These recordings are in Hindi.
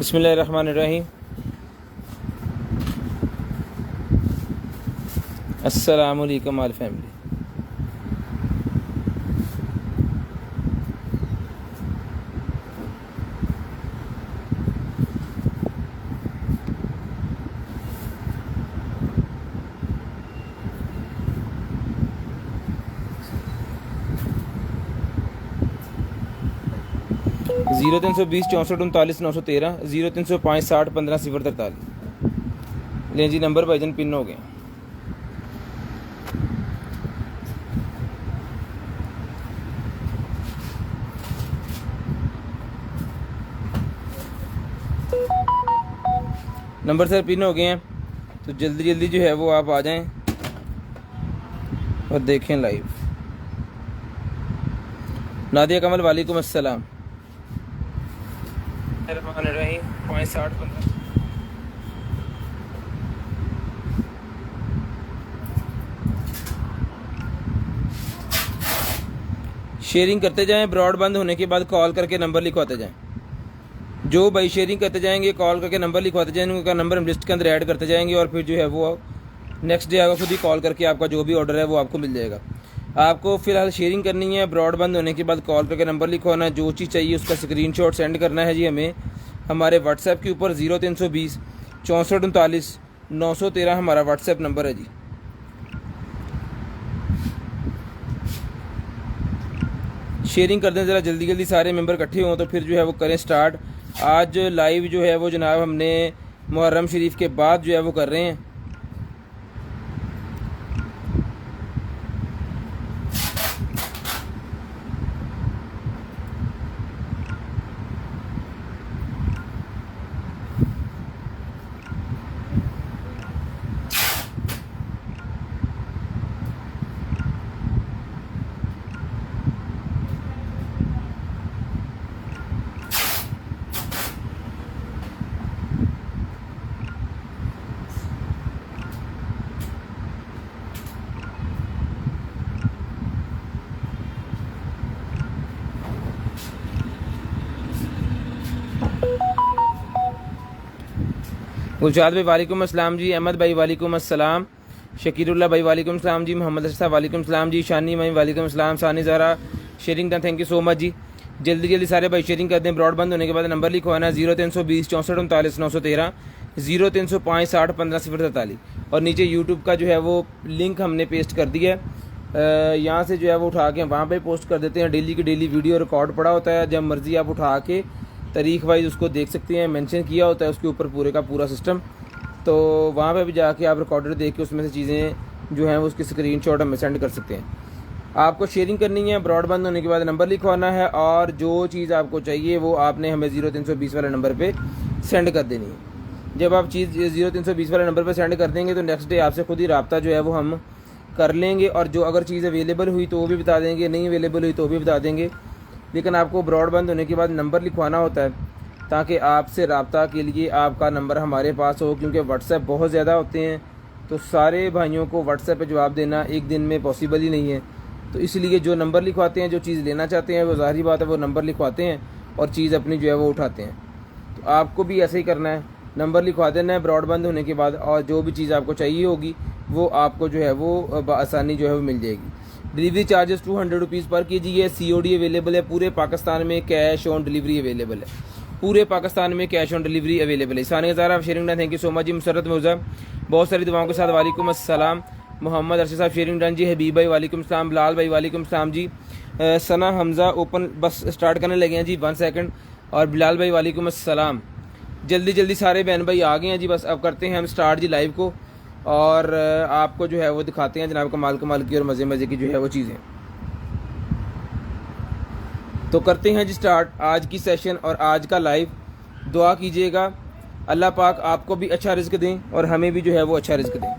बिस्मिल्लाहिर्रहमानिर्रहीम। अस्सलामुअलैकुम आल फैमिली। ज़ीरो 320 64 39 913 0305 60 15 043। लें जी, नंबर भाईजन पिन हो गए। नंबर सर पिन हो गए हैं, तो जल्दी जल्दी जो है वो आप आ जाएं और देखें लाइव। नादिया कमल वालेकुम अस्सलाम। रही 60 शेयरिंग करते जाएं। ब्रॉड बंद होने के बाद कॉल करके नंबर लिखवाते जाएं। जो भाई शेयरिंग करते जाएंगे कॉल करके नंबर लिखवाते जाएंगे, उनका नंबर हम लिस्ट के अंदर ऐड करते जाएंगे और फिर जो है वो नेक्स्ट डे आएगा खुद ही कॉल करके आपका जो भी ऑर्डर है वो आपको मिल जाएगा। आपको फिलहाल शेयरिंग करनी है। ब्रॉड बंद होने के बाद कॉल करके नंबर लिखवाना है। जो चीज़ चाहिए उसका स्क्रीनशॉट सेंड करना है जी हमें हमारे व्हाट्सएप के ऊपर 0320 64 39 913 हमारा व्हाट्सएप नंबर है जी। शेयरिंग कर दें ज़रा जल्दी जल्दी, सारे मेंबर इकट्ठे हों तो फिर जो है वो करें स्टार्ट। आज लाइव जो है वो जनाब हमने मुहर्रम शरीफ के बाद जो है वो कर रहे हैं। गुलशाद भाई वालेकुम अस्सलाम जी। अहमद भाई वालेकुम अस्सलाम। शकीरुल्लाह भाई वालेकुम अस्सलाम जी। मोहम्मद अशरफ वालेकुम अस्सलाम जी। शानी भाई वालेकुम अस्सलाम। Sani Zahra sharing done, thank you so much जी। जल्दी जल्दी सारे भाई शेयरिंग कर दें। ब्रॉड बंद होने के बाद नंबर लिखवाना है 0320 64 39 913 0305 60 15 043। और नीचे यूट्यूब का जो है वो लिंक हमने पेस्ट कर दिया है। यहाँ से जो है वो उठा के वहाँ पे पोस्ट कर देते हैं। डेली की डेली वीडियो रिकॉर्ड पड़ा होता है, जब मर्ज़ी आप उठा के तारीख वाइज उसको देख सकते हैं। मेंशन किया होता है उसके ऊपर पूरे का पूरा सिस्टम, तो वहाँ पे भी जाके आप रिकॉर्डर देख के उसमें से चीज़ें जो हैं वो उसकी स्क्रीनशॉट हमें सेंड कर सकते हैं। आपको शेयरिंग करनी है। ब्रॉड बंद होने के बाद नंबर लिखवाना है और जो चीज़ आपको चाहिए वो आपने हमें 0320 वाले नंबर पर सेंड कर देनी है। जब आप चीज़ 0320 वाले नंबर पर सेंड कर देंगे तो नेक्स्ट डे आपसे खुद ही रब्ता जो है वो हम कर लेंगे, और जो अगर चीज़ अवेलेबल हुई तो वो भी बता देंगे, नहीं अवेलेबल हुई तो वो भी बता देंगे। लेकिन आपको ब्रॉड बंद होने के बाद नंबर लिखवाना होता है ताकि आपसे रब्ता के लिए आपका नंबर हमारे पास हो, क्योंकि व्हाट्सएप बहुत ज़्यादा होते हैं तो सारे भाइयों को व्हाट्सएप पे जवाब देना एक दिन में पॉसिबल ही नहीं है। तो इसलिए जो नंबर लिखवाते हैं, जो चीज़ लेना चाहते हैं वो ज़ाहिर बात है वो नंबर लिखवाते हैं और चीज़ अपनी जो है वो उठाते हैं। तो आपको भी ऐसे ही करना है, नंबर लिखवा देना है ब्रॉड बंद होने के बाद, और जो भी चीज़ आपको चाहिए होगी वो आपको जो है वो आसानी जो है वो मिल जाएगी। डिलीवरी चार्जेस 200 रुपीज़ पर केजी है। COD अवेलेबल है पूरे पाकिस्तान में, कैश ऑन डिलीवरी अवेलेबल है पूरे पाकिस्तान में, कैश ऑन डिलीवरी अवेलेबल है। Sania Zahra sharing done, thank you so much जी। मुसरत मौजा बहुत सारी दुआओं के साथ वालेकुम अस्सलाम। मोहम्मद अरशद साहब शेयरिंग डन जी। हबीब भाई वालेकुम अस्सलाम। बिलाल भाई वालेकुम अस्सलाम जी। सना हमज़ा ओपन बस स्टार्ट करने लगे हैं जी, 1 सेकंड। और बिलाल भाई वालेकुम अस्सलाम। जल्दी जल्दी सारे बहन भाई आ गए हैं जी। बस अब करते हैं हम स्टार्ट जी लाइव को, और आपको जो है वो दिखाते हैं जनाब कमाल कमाल की और मज़े मज़े की जो है वो चीज़ें। तो करते हैं जी स्टार्ट आज की सेशन और आज का लाइव। दुआ कीजिएगा अल्लाह पाक आपको भी अच्छा रिज़्क दें और हमें भी जो है वो अच्छा रिज़्क दें।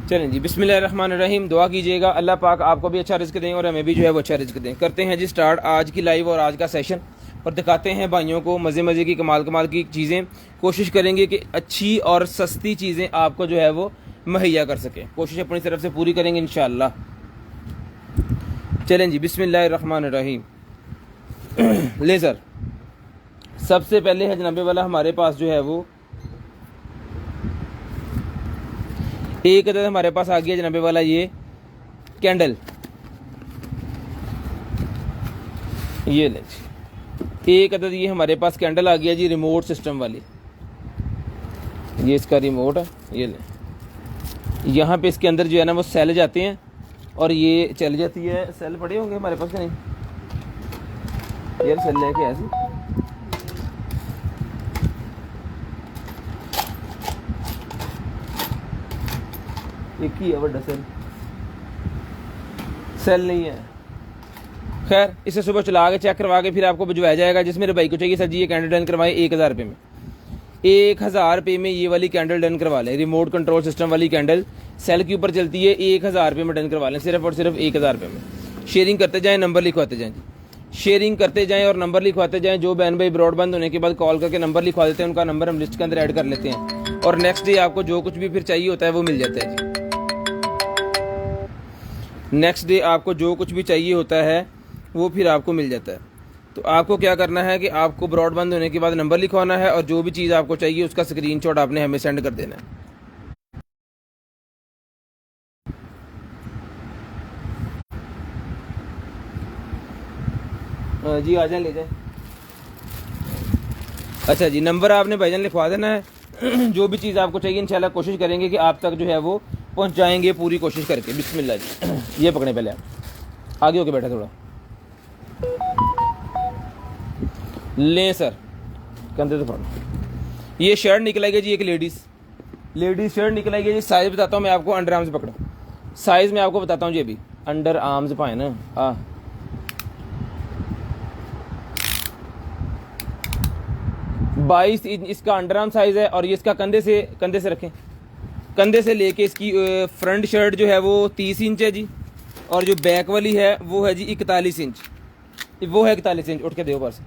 चलें जी, बिस्मिल्लाहिर्रहमानिर्रहीम। दुआ कीजिएगा अल्लाह पाक आपको भी अच्छा रिज़्क दें और हमें भी जो है वो अच्छा रिज़्क दें। करते हैं जी स्टार्ट आज की लाइव और आज का सेशन, और दिखाते हैं भाइयों को मज़े मज़े की कमाल कमाल की चीज़ें। कोशिश करेंगे कि अच्छी और सस्ती चीज़ें आपको जो है वो मुहैया कर सकें। कोशिश अपनी तरफ से पूरी करेंगे इंशाअल्लाह। चलें जी, बिस्मिल्लाहिर्रहमानिर्रहीम। लेज़र सबसे पहले है जनाबे वाला हमारे पास जो है वो एक अदद हमारे पास आ गया जनाबे वाला ये कैंडल, ये ले जी एक अदद ये हमारे पास कैंडल आ गया जी रिमोट सिस्टम वाली। ये इसका रिमोट है, ये ले। यहाँ पे इसके अंदर जो है ना वो सेल जाते हैं और ये चल जाती है। सेल पड़े होंगे हमारे पास कि नहीं यार, सेल लेके ऐसे एक ही है बड़ा सेल नहीं है। खैर इसे सुबह चला के चेक करवा के फिर आपको भिजवाया जाएगा। जिस मेरे भाई को चाहिए सर जी ये कैंडल डन करवाए 1000 रुपये में, 1000 रुपये में ये वाली कैंडल डन करवा लें। रिमोट कंट्रोल सिस्टम वाली कैंडल सेल के ऊपर चलती है, 1000 रुपये में डन करवा लें, सिर्फ और सिर्फ 1000 रुपये में। शेयरिंग करते जाएँ, नंबर लिखवाते जाएँ जी, शेयरिंग करते जाएँ और नंबर लिखवाते जाएँ। जो बहन भाई ब्रॉडबैंड होने के बाद कॉल करके नंबर लिखवा देते हैं उनका नंबर हम लिस्ट के अंदर ऐड कर लेते हैं और नेक्स्ट डे आपको जो कुछ भी फिर चाहिए होता है वो मिल जाता है जी। नेक्स्ट डे आपको जो कुछ भी चाहिए होता है वो फिर आपको मिल जाता है। तो आपको क्या करना है कि आपको ब्रॉडबैंड होने के बाद नंबर लिखवाना है और जो भी चीज़ आपको चाहिए उसका स्क्रीनशॉट आपने हमें सेंड कर देना है। जी आ जाए, ले जाए। अच्छा जी, नंबर आपने भाईजान लिखवा देना है। जो भी चीज़ आपको चाहिए इंशाल्लाह कोशिश करेंगे कि आप तक जो है वो पहुंचाएंगे पूरी कोशिश करके। बिस्मिल्लाह जी। ये पकड़े पहले, आप आगे होके बैठा थोड़ा लें सर, कंधे तो पकड़ो। ये शर्ट निकल आएगी जी, एक लेडीज़ शर्ट निकल आएगी जी। साइज़ बताता हूँ मैं आपको, अंडर आर्म्स पकड़ो, साइज़ मैं आपको बताता हूँ जी। अभी अंडर आर्म्स पाए ना 22 इंच इसका अंडर आर्म साइज़ है। और ये इसका कंधे से रखें, कंधे से लेके इसकी फ्रंट शर्ट जो है वो 30 इंच है जी। और जो बैक वाली है वो है जी 41 इंच, वो है 41 इंच। उठ के दो पास,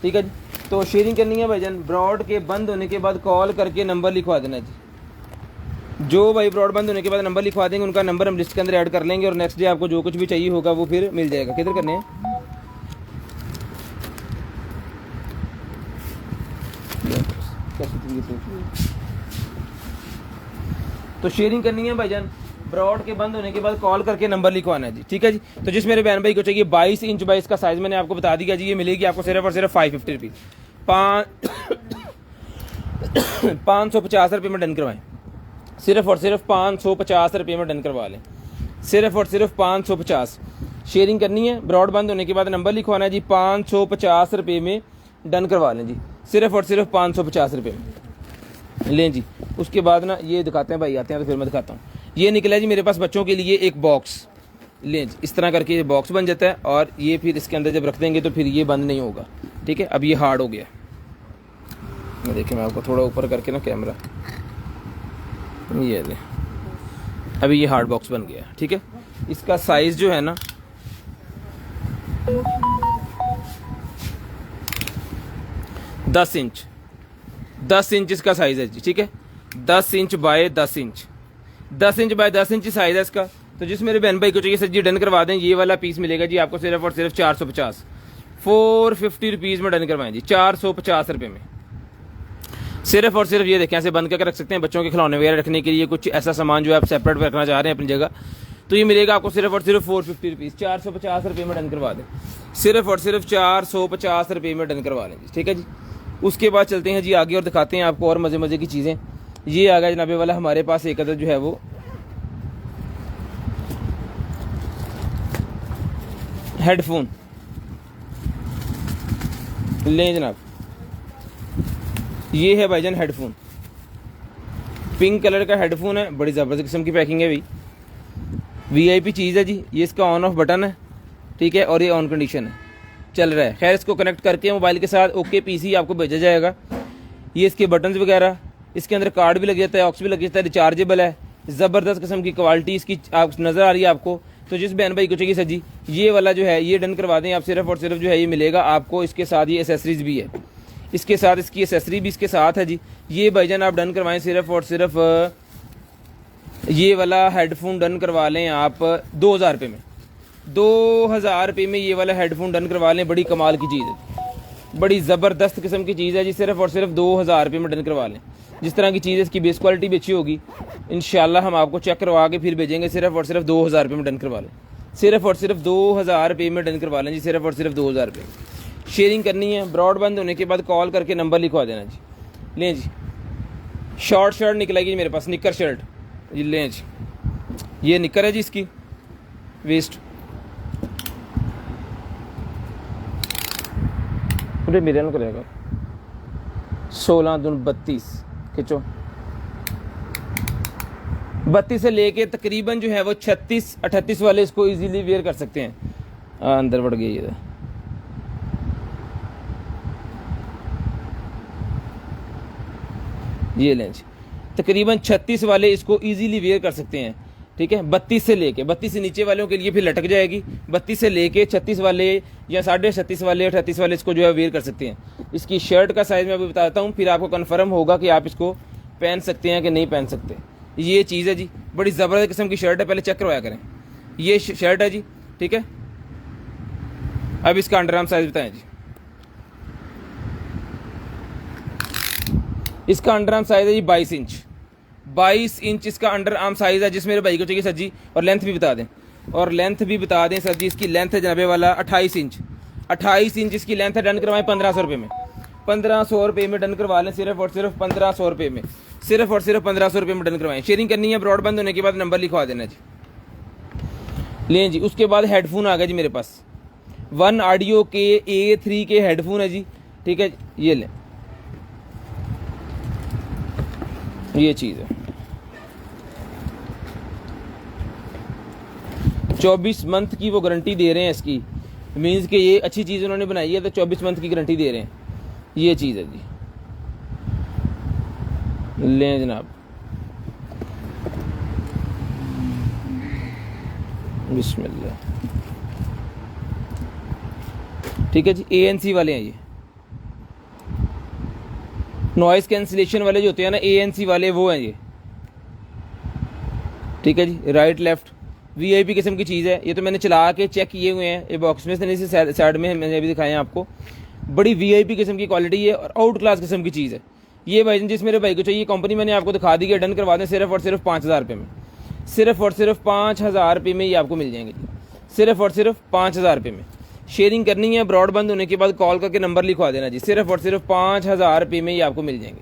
ठीक है जी। तो शेयरिंग करनी है भाईजान, ब्रॉड के बंद होने के बाद कॉल करके नंबर लिखवा देना जी। जो भाई ब्रॉड बंद होने के बाद नंबर लिखवा देंगे उनका नंबर हम लिस्ट के अंदर ऐड कर लेंगे और नेक्स्ट डे आपको जो कुछ भी चाहिए होगा वो फिर मिल जाएगा। किधर करने हैं? तो शेयरिंग करनी है भाईजान, ब्रॉड के बंद होने के बाद कॉल करके नंबर लिखवाना है जी, ठीक है जी। तो जिस मेरे बहन भाई को चाहिए 22 इंच बाई इसका साइज़ मैंने आपको बता दिया जी। ये मिलेगी आपको सिर्फ और सिर्फ 550 रुपीज़, 550 रुपये में डन करवाएं। सिर्फ और सिर्फ 550 रुपये में डन करवा लें, सिर्फ और सिर्फ 550। शेयरिंग करनी है, ब्रॉड बंद होने के बाद नंबर लिखवाना है जी। 550 रुपये में डन करवा लें जी, सिर्फ और सिर्फ 550 रुपये में लें जी। उसके बाद ना ये दिखाते हैं भाई, आते हैं तो फिर मैं दिखाता हूँ। ये निकला जी मेरे पास बच्चों के लिए एक बॉक्स, लें जी। इस तरह करके ये बॉक्स बन जाता है और ये फिर इसके अंदर जब रख देंगे तो फिर ये बंद नहीं होगा, ठीक है। अब ये हार्ड हो गया, मैं देखिए मैं आपको थोड़ा ऊपर करके ना कैमरा, ये ले, अभी ये हार्ड बॉक्स बन गया, ठीक है। इसका साइज़ जो है ना 10 इंच, 10 इंच इसका साइज़ है जी, ठीक है। 10 inch by 10 inch, 10 inch by 10 inch size है इसका। तो जिस मेरे बहन भाई को चाहिए सर जी डन करवा दें। ये वाला पीस मिलेगा जी आपको सिर्फ और सिर्फ 450, 450 रुपीज़ में डन करवाएं जी, 450 रुपये में। सिर्फ और सिर्फ ये देखें, ऐसे बंद करके रख सकते हैं बच्चों के खिलौने वगैरह रखने के लिए। कुछ ऐसा सामान जो आप सेपरेट रखना चाह रहे हैं अपनी जगह, तो ये मिलेगा आपको सिर्फ और सिर्फ 450 रुपीज़, 450 रुपये में डन करवा दें। सिर्फ और सिर्फ 450 रुपये में डन करवा लें जी, ठीक है जी। उसके बाद चलते हैं जी आगे और दिखाते हैं आपको और मज़े मज़े की चीज़ें। ये आ गया जनाबे वाला हमारे पास एक अदद जो है वो हेडफोन, लें जनाब। ये है भाईजान हेडफोन, पिंक कलर का हेडफोन है, बड़ी ज़बरदस्त किस्म की पैकिंग है भाई, वीआईपी चीज़ है जी। ये इसका ऑन ऑफ बटन है, ठीक है, और ये ऑन कंडीशन है, चल रहा है। खैर इसको कनेक्ट करके मोबाइल के साथ ओके पीसी आपको भेजा जाएगा। ये इसके बटन्स वगैरह, इसके अंदर कार्ड भी लग जाता है, ऑक्स भी लग जाता है, रिचार्जेबल है, ज़बरदस्त किस्म की क्वालिटी इसकी आप नज़र आ रही है आपको। तो जिस बहन भाई को चाहिए सर जी ये वाला जो है ये डन करवा दें आप। सिर्फ और सिर्फ जो है ये मिलेगा आपको, इसके साथ ये एसेसरीज़ भी है, इसके साथ इसकी एसेसरी भी इसके साथ है जी। ये भाईजान आप डन करवाएं सिर्फ और सिर्फ ये वाला हेडफोन डन करवा लें आप 2000 रुपये में, 2000 रुपये में ये वाला हेडफोन डन करवा लें। बड़ी कमाल की चीज़ है, बड़ी ज़बरदस्त किस्म की चीज़ है जी। सिर्फ और सिर्फ 2000 रुपये में डन करवा लें। जिस तरह की चीज़ है इसकी बेस क्वालिटी भी अच्छी होगी, इंशाल्लाह हम आपको चेक करवा के फिर भेजेंगे। सिर्फ और सिर्फ 2000 रुपये में डन करवा लें। सिर्फ और सिर्फ 2000 रुपये में डन करवा लें जी। सिर्फ और सिर्फ 2000 रुपये। शेयरिंग करनी है, ब्रॉडबैंड होने के बाद कॉल करके नंबर लिखवा देना जी। लें जी, शॉर्ट शर्ट निकलेगी मेरे पास, निकर शर्ट जी। लें जी, ये निकर है जी, इसकी वेस्ट पूरे मेरे को रहेगा 16 दून 32 खिंचो, 32 से लेके तकरीबन जो है वो 36 38 वाले इसको इजीली वेयर कर सकते हैं। अंदर बढ़ गई इधर, ये लें जी, तकरीबन 36 वाले इसको इजीली वेयर कर सकते हैं। ठीक है, 32 से लेके 32 से नीचे वालों के लिए फिर लटक जाएगी। 32 से लेके 36 वाले या 36.5 वाले 38 वाले इसको जो है वेयर कर सकते हैं। इसकी शर्ट का साइज़ मैं अभी बताता हूँ, फिर आपको कन्फर्म होगा कि आप इसको पहन सकते हैं कि नहीं पहन सकते। ये चीज़ है जी, बड़ी ज़बरदस्त किस्म की शर्ट है, पहले चेक करवाया करें। ये शर्ट है जी, ठीक है। अब इसका अंडर आर्म साइज़ बताएं जी। इसका अंडर आर्म साइज़ है जी 22 इंच। 22 इंच इसका अंडर आर्म साइज़ है, जिस मेरे भाई को चाहिए सर जी। और लेंथ भी बता दें, और लेंथ भी बता दें सर जी। इसकी लेंथ है जनाबे वाला 28 इंच। 28 इंच इसकी लेंथ है। डन करवाएं 1500 रुपये में। 1500 रुपये में डन करवा लें। सिर्फ और सिर्फ 1500 रुपये में, सिर्फ और सिर्फ 1500 रुपये में डन करवाएं। शेयरिंग करनी है, ब्रॉडबैंड होने के बाद नंबर लिखवा देना जी। लें जी, उसके बाद हेडफोन आ गया जी मेरे पास। 1 ऑडियो के A3 के हेडफोन है जी, ठीक है। ये लें, ये चीज़ है। 24 मंथ की वो गारंटी दे रहे हैं इसकी। मीन्स कि ये अच्छी चीज़ उन्होंने बनाई है तो 24 मंथ की गारंटी दे रहे हैं। ये चीज़ है जी। लें जनाब, बिस्मिल्लाह। ठीक है जी, ANC वाले हैं ये। नॉइस कैंसिलेशन वाले जो होते हैं ना, ANC वाले, वो हैं ये। ठीक है जी, राइट लेफ्ट VIP किस्म की चीज़ है। ये तो मैंने चला के चेक किए हुए हैं। ये बॉक्स में से नहीं, साइड में मैंने अभी दिखाए हैं आपको। बड़ी VIP किस्म की क्वालिटी है और आउट क्लास किस्म की चीज़ है ये। भाई जिस मेरे भाई को चाहिए, कंपनी मैंने आपको दिखा दी है। डन करवा दें सिर्फ और सिर्फ 5000 रुपये में। सिर्फ और सिर्फ 5000 रुपये में ये आपको मिल जाएंगे जी। सिर्फ और सिर्फ 5000 रुपये में। शेयरिंग करनी है, ब्रॉडबैंड होने के बाद कॉल करके नंबर लिखवा देना जी। सिर्फ और सिर्फ 5000 रुपये में ये आपको मिल जाएंगे।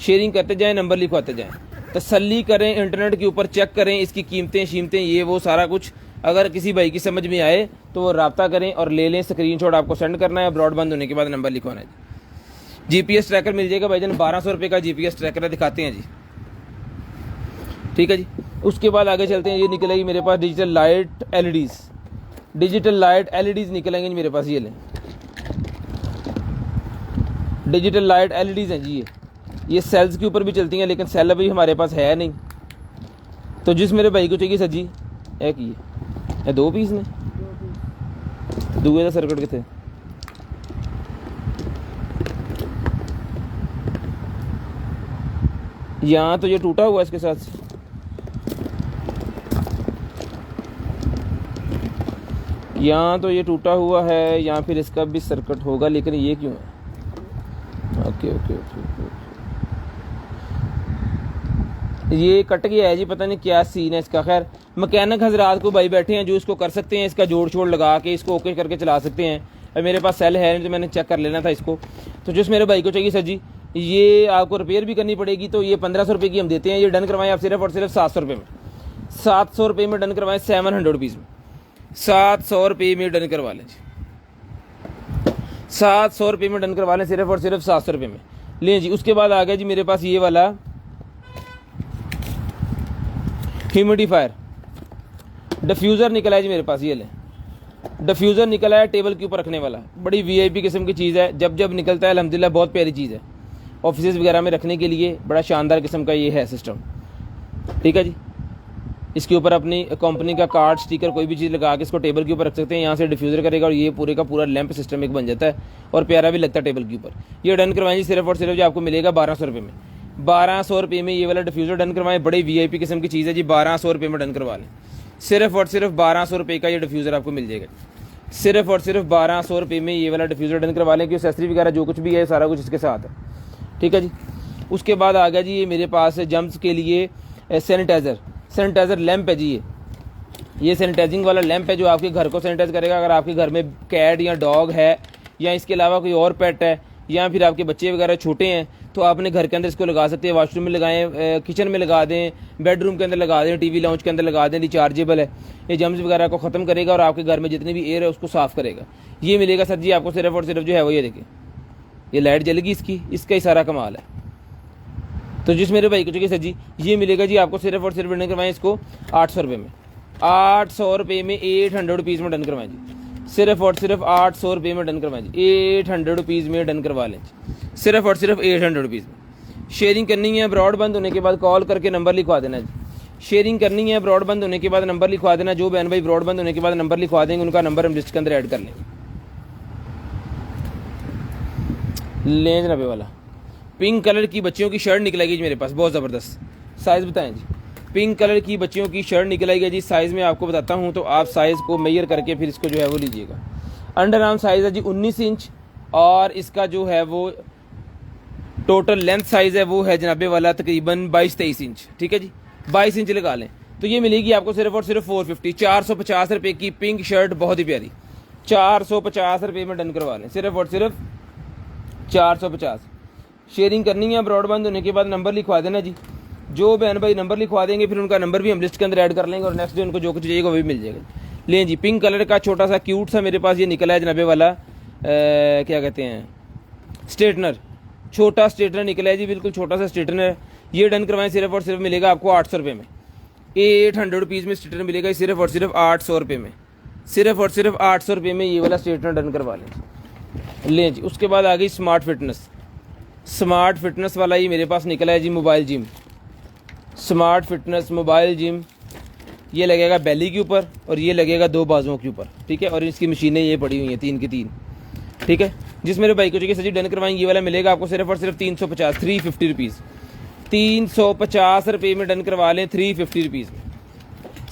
शेयरिंग करते जाएँ, नंबर लिखवाते जाएँ, तसल्ली करें, इंटरनेट के ऊपर चेक करें इसकी कीमतें ये वो सारा कुछ। अगर किसी भाई की समझ में आए तो वो रब्ता करें और ले लें। स्क्रीनशॉट आपको सेंड करना है, ब्रॉडबैंड होने के बाद नंबर लिखवाना है जी। GPS ट्रैकर मिल जाएगा भाईजान, 1200 रुपये का GPS ट्रैकर दिखाते हैं जी। ठीक है जी, उसके बाद आगे चलते हैं। ये निकलेगी मेरे पास digital light LEDs। Digital light LEDs निकलेंगे जी मेरे पास। ये लें, डिजिटल लाइट LEDs हैं जी। ये सेल्स के ऊपर भी चलती हैं, लेकिन सेल अभी हमारे पास है नहीं। तो जिस मेरे भाई को चाहिए सर जी, एक ये 2 पीस ने दूए का सर्किट कितने। यहाँ तो ये टूटा हुआ है इसके साथ। यहाँ तो ये टूटा हुआ है, यहाँ फिर इसका भी सर्किट होगा, लेकिन ये क्यों है। ओके ओके ओके ओके, ये कट गया है जी, पता नहीं क्या सीन है इसका। खैर, मैकेनिक हजरात को भाई बैठे हैं जो इसको कर सकते हैं, इसका जोड़ छोड़ लगा के इसको ओके करके चला सकते हैं। अब मेरे पास सेल है नहीं तो मैंने चेक कर लेना था इसको। तो जिस मेरे भाई को चाहिए सर जी, ये आपको रिपेयर भी करनी पड़ेगी, तो ये 1500 रुपये की हम देते हैं। ये डन करवाएं आप सिर्फ और सिर्फ 700 रुपये में। 700 रुपये में डन करवाएं, 700 रुपीज़ में। 700 रुपये में डन करवा लें जी। 700 रुपये में डन करवा लें, सिर्फ और सिर्फ 700 रुपये में। लें जी, उसके बाद आ गया जी मेरे पास ये वाला ह्यूमिडिफायर डिफ्यूज़र निकला है जी मेरे पास। ये लें, डिफ्यूज़र निकला है टेबल के ऊपर रखने वाला। बड़ी VIP किस्म की चीज़ है। जब जब निकलता है अल्हम्दुलिल्लाह बहुत प्यारी चीज़ है। ऑफिस वगैरह में रखने के लिए बड़ा शानदार किस्म का ये है सिस्टम। ठीक है जी, इसके ऊपर अपनी कंपनी का कार्ड, स्टिकर, कोई भी चीज़ लगा के इसको टेबल के ऊपर रख सकते हैं। यहाँ से डिफ्यूज़र करेगा और ये पूरे का पूरा लैंप सिस्टम एक बन जाता है और प्यारा भी लगता है टेबल के ऊपर। ये डन करवाएं जी, सिर्फ और सिर्फ जो आपको मिलेगा 1200 रुपये में। 1200 रुपये में ये वाला डिफ्यूज़र डन करवाएं। बड़ी VIP किस्म की चीज़ है जी, 1200 रुपये में डन करवा लें। सिर्फ़ और सिर्फ 1200 रुपये का ये डिफ्यूज़र आपको मिल जाएगा। सिर्फ और सिर्फ 1200 रुपये में ये वाला डिफ्यूज़र डन करवा लें कि एक्सेसरी वगैरह जो कुछ भी है सारा कुछ इसके साथ है, ठीक है जी। उसके बाद आ गया जी ये मेरे पास जम्स के लिए सैनिटाइज़र लैंप है जी। ये सैनिटाइजिंग वाला लैंप है जो आपके घर को सैनिटाइज करेगा। अगर आपके घर में कैट या डॉग है या इसके अलावा कोई और पेट है या फिर आपके बच्चे वगैरह छोटे हैं तो आप अपने घर के अंदर इसको लगा सकते हैं। वॉशरूम में लगाएं, किचन में लगा दें, बेडरूम के अंदर लगा दें, TV लाउंज के अंदर लगा दें। रिचार्जेबल है, ये जम्स वगैरह को ख़त्म करेगा और आपके घर में जितनी भी एयर है उसको साफ़ करेगा। ये मिलेगा सर जी आपको सिर्फ और सिर्फ जो है वो ये देखिए, ये लाइट जलेगी इसकी, इसका ही सारा कमाल है। तो जिस मेरे भाई को चाहिए सर जी ये मिलेगा जी आपको सिर्फ और सिर्फ डन करवाएं इसको 800 रुपये में। 800 रुपये में 800 रुपीज़ में डन करवाएं जी। सिर्फ और सिर्फ 800 रुपये में डन करवाएं जी। 800 रुपीज़ में डन करवा लें जी, सिर्फ और सिर्फ 800 रुपीज़ में। शेयरिंग करनी है, ब्रॉडबैंड होने के बाद कॉल करके नंबर लिखवा देना जी। शेयरिंग करनी है, ब्रॉडबैंड होने के बाद नंबर लिखवा देना। जो बहन भाई ब्रॉडबैंड होने के बाद नंबर लिखवा देंगे उनका नंबर हम लिस्ट के अंदर ऐड कर लेंगे। लें जनाबे वाला पिंक कलर की बच्चियों की शर्ट निकल आएगी जी मेरे पास, बहुत ज़बरदस्त। साइज़ बताएं जी। पिंक कलर की बच्चियों की शर्ट निकल आएगी जी। साइज़ में आपको बताता हूँ तो आप साइज़ को मेजर करके फिर इसको जो है वो लीजिएगा। अंडर आर्म साइज़ है जी 19 इंच और इसका जो है वो टोटल लेंथ साइज़ है वो है जनाबे वाला तकरीबन 22-23 इंच, ठीक है जी। 22 इंच लगा लें तो ये मिलेगी आपको सिर्फ और सिर्फ 450 450 रुपये की पिंक शर्ट, बहुत ही प्यारी। 450 रुपये में डन करवा लें, सिर्फ और सिर्फ 450। शेयरिंग करनी है, ब्रॉडबैंड होने के बाद नंबर लिखवा देना जी। जो बहन भाई नंबर लिखवा देंगे फिर उनका नंबर भी हम लिस्ट के अंदर ऐड कर लेंगे और नेक्स्ट डे उनको जो कुछ चाहिए वो भी मिल जाएगा। लें जी, पिंक कलर का छोटा सा क्यूट सा मेरे पास ये निकला है जनाबे वाला क्या कहते हैं स्ट्रेटनर, छोटा स्ट्रेटनर निकला है जी, बिल्कुल छोटा सा स्ट्रेटनर है। ये डन करवाएं सिर्फ और सिर्फ मिलेगा आपको 800 रुपये में। 800 रुपीज़ में स्ट्रेटनर मिलेगा सिर्फ और सिर्फ 800 रुपये में। सिर्फ और सिर्फ 800 रुपये में ये वाला स्ट्रेटनर डन करवा लें। लें जी, उसके बाद आ गई स्मार्ट फिटनेस वाला ये मेरे पास निकला है जी mobile gym. Smart fitness mobile gym ये लगेगा बेली के ऊपर और ये लगेगा 2 बाजुओं के ऊपर, ठीक है। और इसकी मशीनें ये पड़ी हुई हैं 3 की 3, ठीक है। जिस मेरे भाई को चाहिए सजी डन करवाएंगे ये वाला मिलेगा आपको सिर्फ और सिर्फ 350 350 रुपीज़। 350 रुपये में डन करवा लें, 350 रुपीज़ में।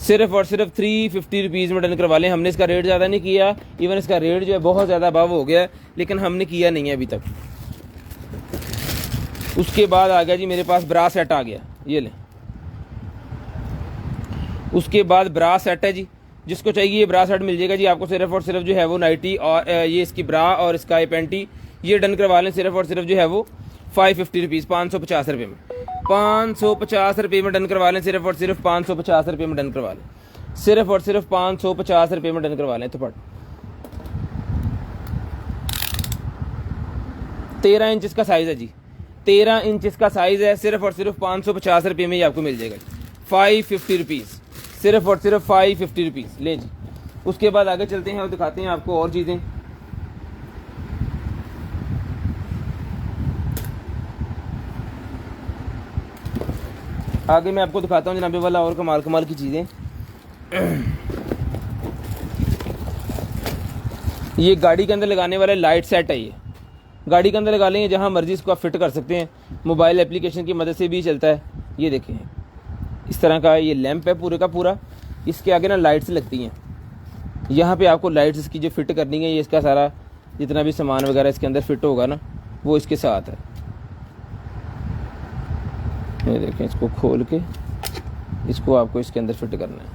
सिर्फ और सिर्फ 350 रुपीज़ में डन करवा लें। हमने इसका रेट ज़्यादा नहीं किया, इवन इसका रेट जो है बहुत ज़्यादा अबव हो गया है लेकिन हमने किया नहीं है अभी तक। उसके बाद आ गया जी मेरे पास ब्रा सेट आ गया, ये लें। उसके बाद ब्रा सेट है जी, जिसको चाहिए ये ब्रा सेट मिल जाएगा जी आपको सिर्फ और सिर्फ जो है वो नाइटी और ये इसकी ब्रा और इसका ये पैंटी ये डन करवा लें सिर्फ और सिर्फ जो है वो 550 रुपीज़, 550 रुपये में। 550 रुपये में डन करवा लें, सिर्फ और सिर्फ 550 रुपये में डन करवा लें, सिर्फ और सिर्फ 550 रुपये में डन करवा लें। तो 13 इंच इसका साइज़ है जी, 13 इंच इसका साइज़ है। सिर्फ और सिर्फ 550 रुपये में ही आपको मिल जाएगा, 550 रुपीज़, सिर्फ और सिर्फ 550 रुपीज़। ले जी, उसके बाद आगे चलते हैं और दिखाते हैं आपको और चीज़ें। आगे मैं आपको दिखाता हूँ जनाबे वाला और कमाल कमाल की चीज़ें। ये गाड़ी के अंदर लगाने वाला लाइट सेट है, ये गाड़ी के अंदर लगा लेंगे, जहाँ मर्जी इसको आप फिट कर सकते हैं। मोबाइल एप्लीकेशन की मदद से भी चलता है। ये देखें इस तरह का ये लैंप है पूरे का पूरा, इसके आगे ना लाइट्स लगती हैं। यहाँ पे आपको लाइट्स इसकी जो फिट करनी है, ये इसका सारा जितना भी सामान वगैरह इसके अंदर फिट होगा ना वो इसके साथ है। ये देखें, इसको खोल के इसको आपको इसके अंदर फिट करना है,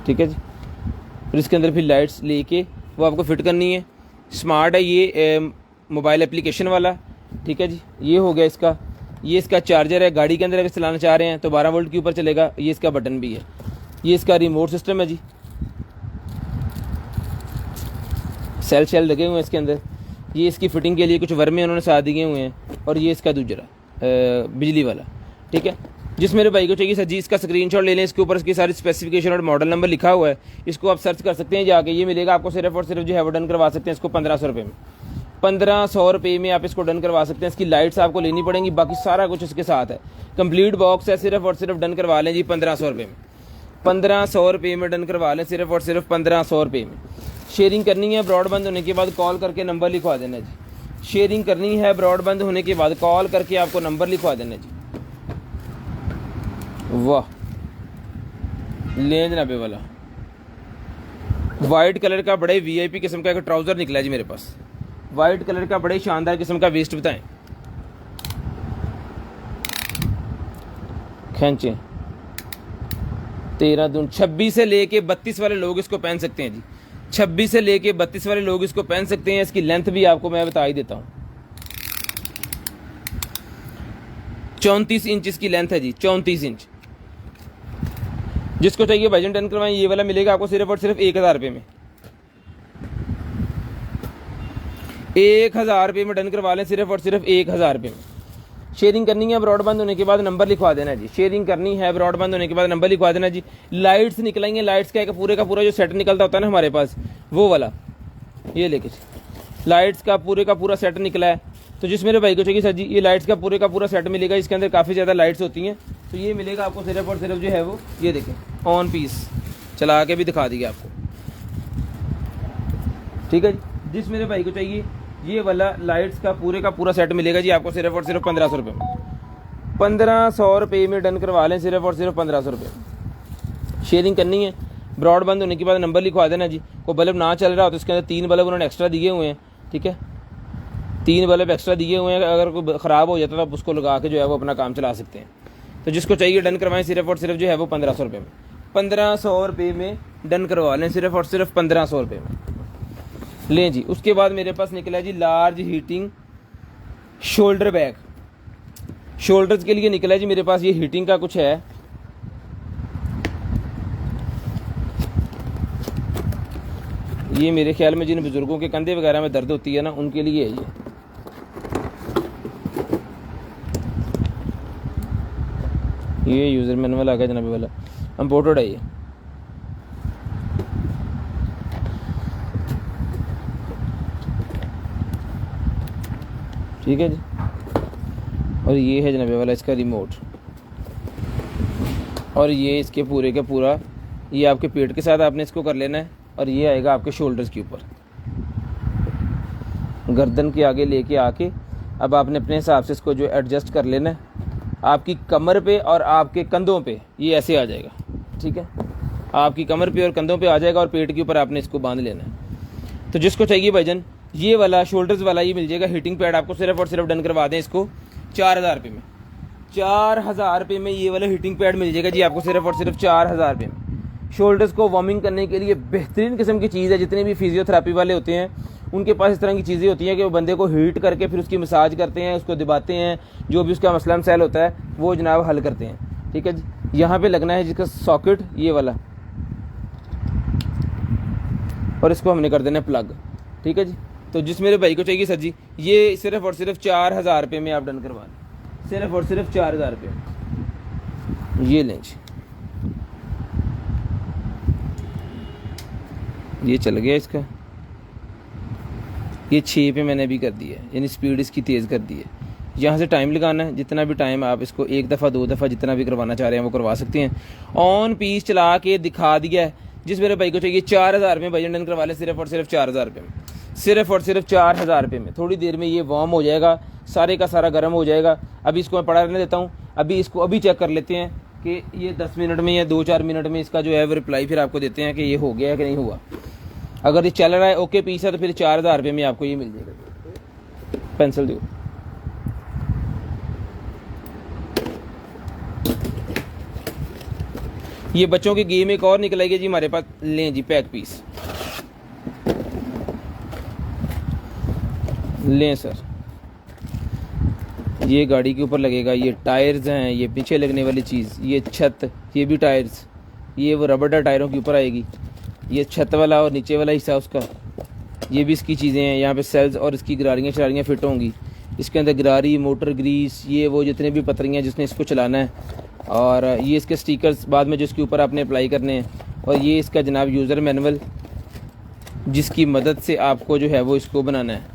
ठीक है जी। फिर इसके अंदर फिर लाइट्स लेके वो आपको फिट करनी है। स्मार्ट है ये मोबाइल एप्लीकेशन वाला, ठीक है जी। ये हो गया इसका, ये इसका चार्जर है। गाड़ी के अंदर अगर चलाना चाह रहे हैं तो 12 वोल्ट के ऊपर चलेगा। ये इसका बटन भी है, ये इसका रिमोट सिस्टम है जी। सेल शेल लगे हुए हैं इसके अंदर। ये इसकी फिटिंग के लिए कुछ वर्मे उन्होंने साथ दिए हुए हैं। और ये इसका दूसरा बिजली वाला, ठीक है। जिस मेरे भाई को चाहिए सर जी इसका स्क्रीनशॉट ले लें, इसके ऊपर इसकी सारी स्पेसिफिकेशन और मॉडल नंबर लिखा हुआ है, इसको आप सर्च कर सकते हैं जाके। ये मिलेगा आपको सिर्फ और सिर्फ जो है वो डन करवा सकते हैं इसको 1500 रुपये में। 1500 रुपये में आप इसको डन करवा सकते हैं। इसकी लाइट्स आपको लेनी पड़ेंगी, बाकी सारा कुछ इसके साथ है। कंप्लीट बॉक्स है, सिर्फ और सिर्फ डन करवा लें जी 1500 रुपये में। 1500 रुपये में डन करवा लें, सिर्फ और सिर्फ 1500 रुपये में। शेयरिंग करनी है, ब्रॉडबैंड होने के बाद कॉल करके नंबर लिखवा देना जी। शेयरिंग करनी है ब्रॉडबैंड होने के बाद कॉल करके आपको नंबर लिखवा देना जी। वाह, ले जनाब वाला वाइट कलर का बड़े वीआईपी किस्म का एक ट्राउज़र निकला है जी मेरे पास। वाइट कलर का बड़े शानदार किस्म का वेस्ट बताएं, खींचे 13 दून 26 से लेके 32 वाले लोग इसको पहन सकते हैं जी। 26 से लेके 32 वाले लोग इसको पहन सकते हैं। इसकी लेंथ भी आपको मैं बता ही देता हूँ, 34 इंच इसकी लेंथ है जी, 34 इंच। जिसको चाहिए भाईजान डन करवाएं। ये वाला मिलेगा आपको सिर्फ और सिर्फ 1000 रुपये में, 1000 रुपये में डन करवा लें, सिर्फ और सिर्फ 1000 रुपये में। शेयरिंग करनी है ब्रॉडबैंड होने के बाद नंबर लिखवा देना जी। शेयरिंग करनी है ब्रॉडबैंड होने के बाद नंबर लिखवा देना जी। लाइट्स निकलेंगे, लाइट्स का पूरा जो सेट निकलता होता है ना हमारे पास, वो वाला ये लेके लाइट्स का पूरा सेट निकला है। तो जिस मेरे भाई को चाहिए सर जी, ये लाइट्स का पूरा सेट मिलेगा। इसके अंदर काफ़ी ज़्यादा लाइट्स होती हैं, तो ये मिलेगा आपको सिर्फ और सिर्फ जो है वो ये देखें, ऑन पीस चला के भी दिखा दिया आपको, ठीक है जी। जिस मेरे भाई को चाहिए ये वाला लाइट्स का पूरा सेट मिलेगा जी आपको सिर्फ और सिर्फ 1500 रुपये में। 1500 रुपये में डन करवा लें, सिर्फ और सिर्फ 1500 रुपये। शेयरिंग करनी है ब्रॉडबैंड होने के बाद नंबर लिखवा देना जी। कोई बल्ब ना चल रहा हो तो इसके अंदर 3 बल्ब उन्होंने एक्स्ट्रा दिए हुए हैं, ठीक है, 3 बल्ब एक्स्ट्रा दिए हुए हैं। अगर कोई ख़राब हो जाता तो आप उसको लगा के जो है वो अपना काम चला सकते हैं। तो जिसको चाहिए डन करवाएं, सिर्फ और सिर्फ जो है वो 1500 रुपये में। 1500 रुपये में डन करवा लें, सिर्फ और सिर्फ 1500 रुपये में लें जी। उसके बाद मेरे पास निकला है जी large heating shoulder bag. Shoulders के लिए निकला है जी मेरे पास ये हीटिंग का कुछ है, ये मेरे ख्याल में जिन बुजुर्गों के कंधे वगैरह में दर्द होती है ना, उनके लिए है ये यूज़र मैनुअल आ गया जनाबी वाला, इम्पोर्टेड है ये। ठीक है जी। और ये है जनाबी वाला इसका रिमोट, और ये इसके पूरे का पूरा ये आपके पेट के साथ आपने इसको कर लेना है, और ये आएगा आपके शोल्डर्स के ऊपर, गर्दन के आगे लेके आके अब आपने अपने हिसाब से इसको जो एडजस्ट कर लेना है। आपकी कमर पे और आपके कंधों पे ये ऐसे आ जाएगा, ठीक है, आपकी कमर पे और कंधों पे आ जाएगा, और पेट के ऊपर आपने इसको बांध लेना है। तो जिसको चाहिए भाईजान ये वाला शोल्डर्स वाला ये मिल जाएगा हीटिंग पैड आपको, सिर्फ और सिर्फ डन करवा दें इसको 4000 रुपये में। 4000 रुपये में ये वाला हीटिंग पैड मिल जाएगा जी आपको, सिर्फ और सिर्फ 4000 रुपये में। शोल्डर्स को वार्मिंग करने के लिए बेहतरीन किस्म की चीज़ है। जितने भी फिजियोथेरेपी वाले होते हैं उनके पास इस तरह की चीज़ें होती हैं कि वो बंदे को हीट करके फिर उसकी मसाज करते हैं, उसको दबाते हैं, जो भी उसका मसला मसाइल होता है वो जनाब हल करते हैं, ठीक है जी। यहाँ पे लगना है जिसका सॉकेट ये वाला, और इसको हमने कर देना है प्लग, ठीक है जी। तो जिस मेरे भाई को चाहिए सर जी ये सिर्फ और सिर्फ 4000 रुपये में आप डन करवा लें, सिर्फ और सिर्फ 4000 रुपये ये लें जी। ये चल गया इसका, ये 6 पे मैंने अभी कर दिया है, यानी स्पीड इसकी तेज़ कर दी है। यहाँ से टाइम लगाना है, जितना भी टाइम आप इसको 1 दफ़ा 2 दफ़ा जितना भी करवाना चाह रहे हैं वो करवा सकते हैं। ऑन पीस चला के दिखा दिया है। जिस मेरे भाई को चाहिए 4000 में भाई डन करवा ले, सिर्फ और सिर्फ 4000 रुपये में, सिर्फ और सिर्फ 4000 रुपये में। थोड़ी देर में ये वार्म हो जाएगा, सारे का सारा गर्म हो जाएगा। अभी इसको मैं पढ़ा रहने देता हूँ, अभी इसको अभी चेक कर लेते हैं कि ये 10 मिनट में या 2-4 मिनट में इसका जो है वो रिप्लाई फिर आपको देते हैं कि ये हो गया है कि नहीं हुआ। अगर ये चल रहा है ओके पीस है तो फिर 4000 रुपये में आपको ये मिल जाएगा। पेंसिल दो, ये बच्चों की गेम एक और निकलेगी जी हमारे पास, लें जी पैक पीस लें सर। ये गाड़ी के ऊपर लगेगा, ये टायर्स हैं, ये पीछे लगने वाली चीज़, ये छत, ये भी टायर्स, ये वो रबड़ टायरों के ऊपर आएगी, ये छत वाला और नीचे वाला हिस्सा उसका, ये भी इसकी चीज़ें हैं। यहाँ पे सेल्स और इसकी गरारियाँ शरारियाँ फिट होंगी। इसके अंदर गरारी, मोटर ग्रीस, ये वो जितने भी पतरियाँ जिसने इसको चलाना है, और ये इसके स्टिकर्स बाद में जो इसके ऊपर आपने अप्लाई करने हैं, और ये इसका जनाब यूज़र मैनुअल जिसकी मदद से आपको जो है वो इसको बनाना है।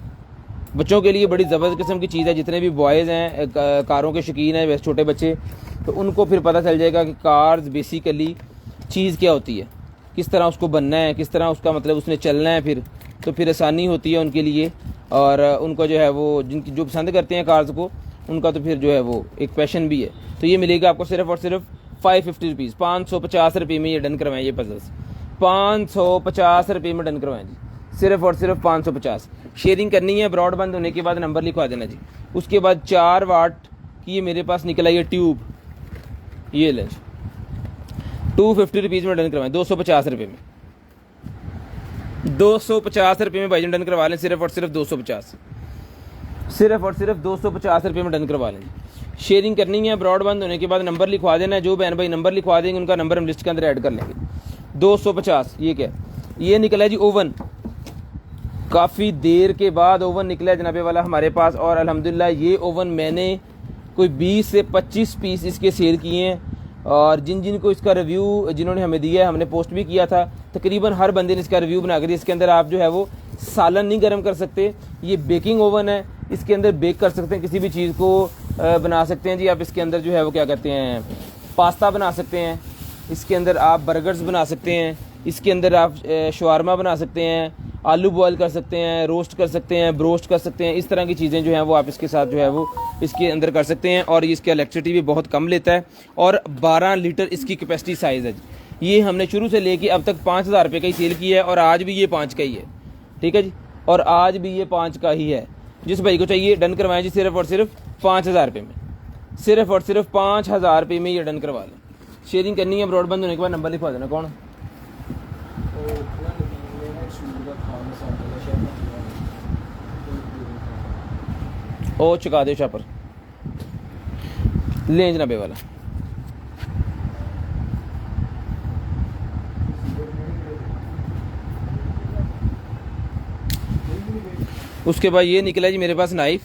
बच्चों के लिए बड़ी ज़बरदस्त किस्म की चीज़ है। जितने भी बॉयज़ हैं कारों के शौकीन हैं, वैसे छोटे बच्चे, तो उनको फिर पता चल जाएगा कि कार्स बेसिकली चीज़ क्या होती है, किस तरह उसको बनना है, किस तरह उसका मतलब उसने चलना है, फिर तो फिर आसानी होती है उनके लिए। और उनको जो है वो जिनकी जो पसंद करते हैं कार्स को, उनका तो फिर जो है वो एक पैशन भी है। तो ये मिलेगा आपको सिर्फ और सिर्फ 550 रुपीज़, 550 रुपये में ये डन करवाएं। ये पजल्स 550 रुपये में डन करवाएं जी, सिर्फ और सिर्फ 550। शेयरिंग करनी है, ब्रॉडबैंड होने के बाद नंबर लिखवा देना जी। उसके बाद 4 वाट की ये मेरे पास निकला ये ट्यूब, ये लें 250 रुपीज़ में डन करवाएं, 250 रुपये में, 250 रुपये में भाईजान डन करवा लें, सिर्फ और सिर्फ 250, सिर्फ और सिर्फ 250 रुपये में डन करवा लें। शेयरिंग करनी है, ब्रॉडबैंड होने के बाद नंबर लिखवा देना है। जो बहन भाई नंबर लिखवा देंगे उनका नंबर हम लिस्ट के अंदर ऐड कर लेंगे। 250। ये क्या, ये निकला जी ओवन, काफ़ी देर के बाद ओवन निकला है जनाबे वाला हमारे पास। और अल्हम्दुलिल्लाह ये ओवन मैंने कोई 20 से 25 पीस इसके सेल किए हैं, और जिन जिन को इसका रिव्यू जिन्होंने हमें दिया है, हमने पोस्ट भी किया था, तकरीबन हर बंदे ने इसका रिव्यू बना कर दिया। इसके अंदर आप जो है वो सालन नहीं गर्म कर सकते, ये बेकिंग ओवन है, इसके अंदर बेक कर सकते हैं, किसी भी चीज़ को बना सकते हैं जी आप। इसके अंदर जो है वो क्या कहते हैं, पास्ता बना सकते हैं, इसके अंदर आप बर्गर्स बना सकते हैं, इसके अंदर आप शवारमा बना सकते हैं, आलू बॉयल कर सकते हैं, रोस्ट कर सकते हैं, ब्रोस्ट कर सकते हैं। इस तरह की चीज़ें जो हैं वो आप इसके साथ जो है वो इसके अंदर कर सकते हैं। और इसका इलेक्ट्रिसिटी भी बहुत कम लेता है, और 12 लीटर इसकी कैपेसिटी साइज़ है जी। ये हमने शुरू से लेके अब तक 5000 रुपये का ही सेल किया है, और आज भी ये 5 का ही है, ठीक है जी, और आज भी ये 5 का ही है। जिस भाई को चाहिए डन करवाएं जी, सिर्फ और सिर्फ 5000 रुपये में, सिर्फ और सिर्फ 5000 रुपये में ये डन करवा लें। शेयरिंग करनी है, ब्रॉडबैंड होने के बाद नंबर लिखवा देना। कौन ओ चुका दे शापर ले जनाबे वाला। उसके बाद ये निकला जी मेरे पास नाइफ।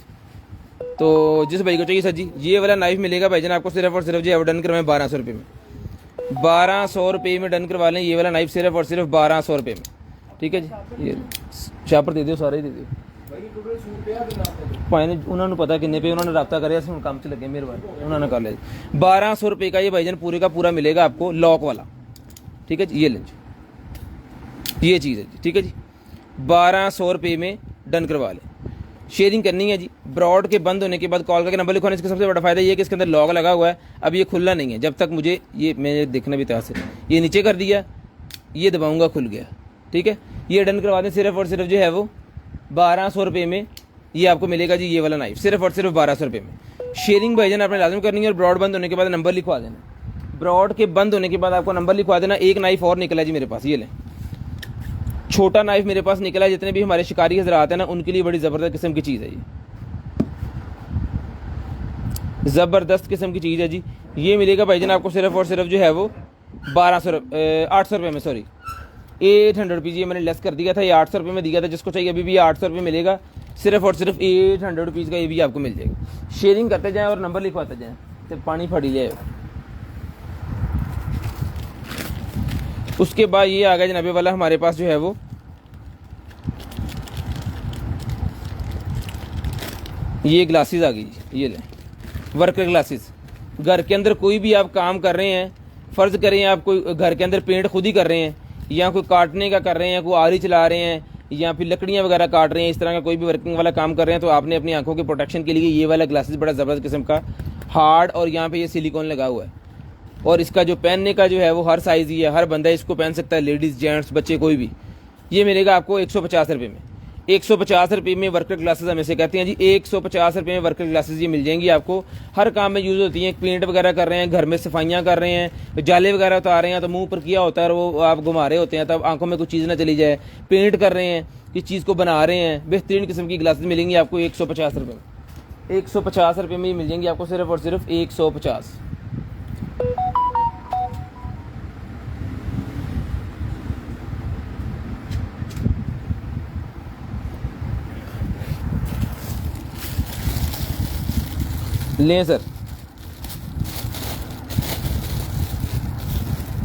तो जिस भाई को चाहिए सर जी, ये वाला नाइफ मिलेगा भाईजान आपको सिर्फ और सिर्फ जो है डन करवाएं 1200 रुपये में, 1200 रुपये में डन करवा लें ये वाला नाइफ, सिर्फ और सिर्फ 1200 रुपये में, ठीक है जी। ये शापर दे दो, सारे ही दे दो भाई ने, उन्होंने पता किन्ने पे उन्होंने रब्ता करे, हम काम से लगे मेरे भाई, उन्होंने कर लिया। 1200 रुपये का ये भाईजान पूरे का पूरा मिलेगा आपको, लॉक वाला, ठीक है जी। ये लें जी, ये चीज़ है जी, ठीक है जी, 1200 रुपये में डन करवा लें। शेयरिंग करनी है जी, ब्रॉड के बंद होने के बाद कॉल करके नंबर लिखवाने। इसका सबसे बड़ा फायदा ये है कि इसके अंदर लॉक लगा हुआ है, अब ये खुलना नहीं है जब तक मुझे ये, मैंने देखना भी था से, ये नीचे कर दिया, ये दबाऊंगा खुल गया, ठीक है। ये डन करवा दें, सिर्फ और सिर्फ जो है वो 1200 रुपये में ये आपको मिलेगा जी, ये वाला नाइफ, सिर्फ और सिर्फ 1200 रुपये में। शेयरिंग भाईजान आपने लाजम करनी है, और ब्रॉड बंद होने के बाद नंबर लिखवा देना। ब्रॉड के बंद होने के बाद आपको नंबर लिखवा देना। एक नाइफ और निकला जी मेरे पास, ये लें, छोटा नाइफ मेरे पास निकला है। जितने भी हमारे शिकारी हजरात हैं ना, उनके लिए बड़ी ज़बरदस्त किस्म की चीज़ है ये, ज़बरदस्त किस्म की चीज़ है जी। ये मिलेगा भाईजान आपको सिर्फ और सिर्फ जो है वो 800 रुपये में, सॉरी 800 रुपीज़, ये मैंने लेस कर दिया था, ये 800 रुपये में दिया था। जिसको चाहिए अभी भी 800 रुपये मिलेगा, सिर्फ और सिर्फ 800 रुपीज़ का ये भी आपको मिल जाएगा। शेयरिंग करते जाएँ और नंबर लिखवाते जाएँ, तो पानी फड़ी जाए। उसके बाद ये आ गया जनाबे वाला हमारे पास जो है वो, ये ग्लासेस आ गई, ये ले वर्कर ग्लासेस। घर के अंदर कोई भी आप काम कर रहे हैं, फ़र्ज़ करें आप कोई घर के अंदर पेंट खुद ही कर रहे हैं, या कोई काटने का कर रहे हैं, कोई आरी चला रहे हैं, या फिर लकड़ियाँ वगैरह काट रहे हैं, इस तरह का कोई भी वर्किंग वाला काम कर रहे हैं, तो आपने अपनी आंखों के प्रोटेक्शन के लिए ये वाला ग्लासेस बड़ा ज़बरदस्त किस्म का हार्ड, और यहाँ पे ये सिलिकॉन लगा हुआ है, और इसका जो पहनने का जो है वो हर साइज़ ही है, हर बंदा इसको पहन सकता है, लेडीज़ जेंट्स बच्चे कोई भी। ये मिलेगा आपको 150 रुपये में, 150 रुपये में वर्कर ग्लासेस हम इसे कहते हैं जी। 150 रुपये में वर्कर ग्लासेस ये मिल जाएंगी आपको, हर काम में यूज़ होती हैं। पेंट वगैरह कर रहे हैं, घर में सफाइयाँ कर रहे हैं, जाले वगैरह उतार रहे हैं, तो मुंह पर किया होता है और वो आप घुमा रहे होते हैं, तब आंखों में कुछ चीज़ ना चली जाए। पेंट कर रहे हैं, किस चीज़ को बना रहे हैं, बेहतरीन किस्म की ग्लासेस मिलेंगी आपको 150 रुपये में। 150 रुपये में ये मिल जाएंगी आपको, सिर्फ और सिर्फ 150। लें सर,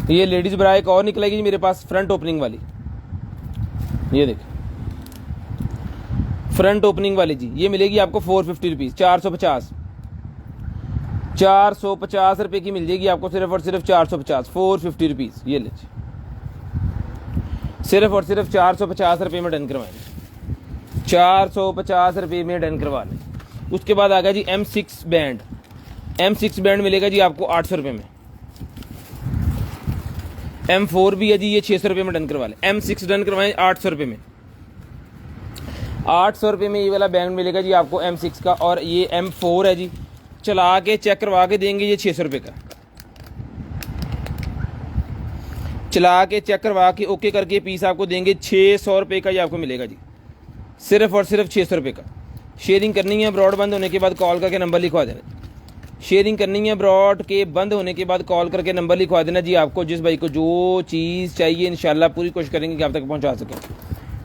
ये लेडीज़ ब्रा एक और निकलेगी जी मेरे पास, फ्रंट ओपनिंग वाली, ये देखिए फ्रंट ओपनिंग वाली जी। ये मिलेगी आपको 450 रुपीज़, 450 रुपये की मिल जाएगी आपको, सिर्फ और सिर्फ 450, 450 रुपीज़। ये ले सिर्फ और सिर्फ 450 रुपये में डन करवाएंगे, 450 रुपये में डन करवा लें। उसके बाद आ गया जी M6 बैंड। M6 बैंड मिलेगा जी आपको 800 रुपये में। M4 भी है जी, ये 600 रुपये में डन करवा लें। M6 डन करवाएं 800 रुपये में। 800 रुपये में ये वाला बैंड मिलेगा जी आपको M6 का। और ये M4 है जी, चला के चेक करवा के देंगे ये 600 रुपये का। चला के चेक करवा के ओके करके पीस आपको देंगे 600 रुपये का। ये आपको मिलेगा जी सिर्फ और सिर्फ 600 रुपये का। शेयरिंग करनी है ब्रॉड बंद होने के बाद कॉल करके नंबर लिखवा देना। शेयरिंग करनी है ब्रॉड के बंद होने के बाद कॉल करके नंबर लिखवा देना जी। आपको जिस भाई को जो चीज़ चाहिए इंशाल्लाह पूरी कोशिश करेंगे कि आप तक पहुंचा सकें।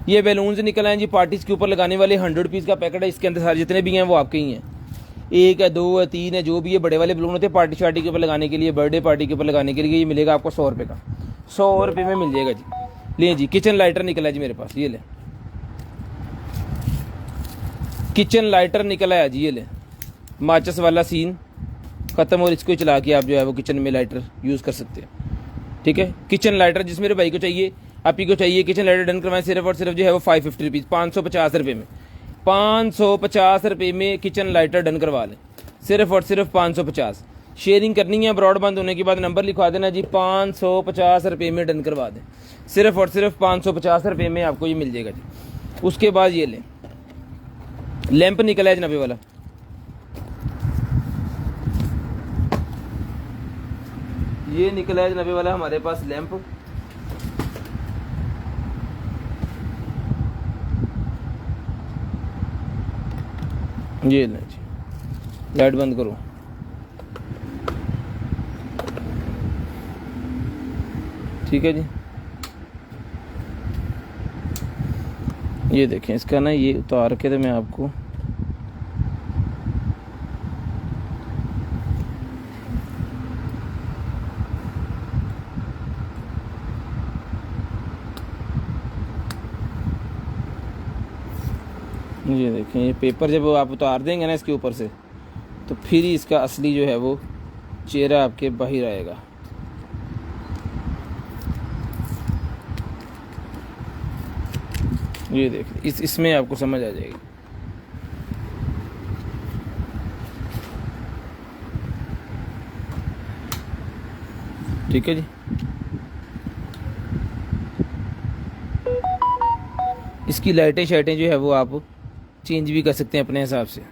ये बैलून्स निकल आए जी पार्टीज के ऊपर लगाने वाले। 100 पीस का पैकेट है। इसके अंदर सारे जितने भी हैं वो आपके ही हैं। 1 है, 2 है, 3 है, जो भी ये बड़े वाले बैलून होते हैं पार्टी शार्टी के ऊपर लगाने के लिए, बर्थडे पार्टी के ऊपर लगाने के लिए, ये मिलेगा आपको 100 रुपये का। 100 रुपये में मिल जाएगा जी। ले जी किचन लाइटर निकला है जी मेरे पास। ये ले किचन लाइटर निकला है जी। ये ले माचिस वाला सीन ख़त्म और इसको चला के आप जो है वो किचन में लाइटर यूज़ कर सकते हैं। ठीक है, किचन लाइटर जिस मेरे भाई को चाहिए, आप ही को चाहिए, किचन लाइटर डन करवाएं सिर्फ और सिर्फ जो है वो 550 रुपीज़, 550 रुपये में। 550 रुपये में किचन लाइटर डन करवा लें सिर्फ और सिर्फ 550। शेयरिंग करनी है ब्रॉड बंद होने के बाद नंबर लिखवा देना जी। 550 रुपये में डन करवा दें सिर्फ और सिर्फ 550 रुपये में आपको ये मिल जाएगा जी। उसके बाद ये लें लैंप निकला है जनाबे वाला। ये निकला है जनाबे वाला हमारे पास लैंप। ये लें जी, लाइट बंद करो। ठीक है जी, ये देखें इसका ना ये उतार के तो मैं आपको ये देखें ये पेपर जब आप उतार देंगे ना इसके ऊपर से तो फिर ही इसका असली जो है वो चेहरा आपके बाहर आएगा। ये देखें इसमें आपको समझ आ जाएगी। ठीक है जी, इसकी लाइटें शाइटें जो है वो आप चेंज भी कर सकते हैं अपने हिसाब से।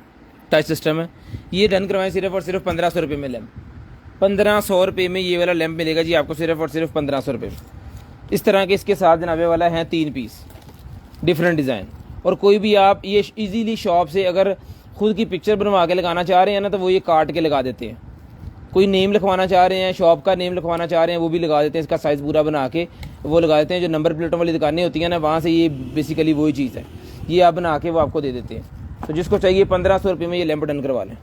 टच सिस्टम है। ये डन करवाएं सिर्फ और सिर्फ 1500 रुपये में लैंप। 1500 रुपये में ये वाला लैंप मिलेगा जी आपको सिर्फ और सिर्फ 1500 रुपये में। इस तरह के इसके साथ जनाबे वाला है 3 पीस डिफरेंट डिज़ाइन। और कोई भी आप ये इजीली शॉप से अगर खुद की पिक्चर बनवा के लगाना चाह रहे हैं ना तो वो ये काट के लगा देते हैं। कोई नेम लिखवाना चाह रहे हैं, शॉप का नेम लिखवाना चाह रहे हैं, वो भी लगा देते हैं। इसका साइज़ पूरा बना के वो लगा देते हैं। जो नंबर प्लेटों वाली दुकानें होती हैं ना वहाँ से ये बेसिकली वही चीज़ है। ये आप बना के वो आपको दे देते हैं। तो जिसको चाहिए 1500 रुपये में ये लैंप डन करवा लें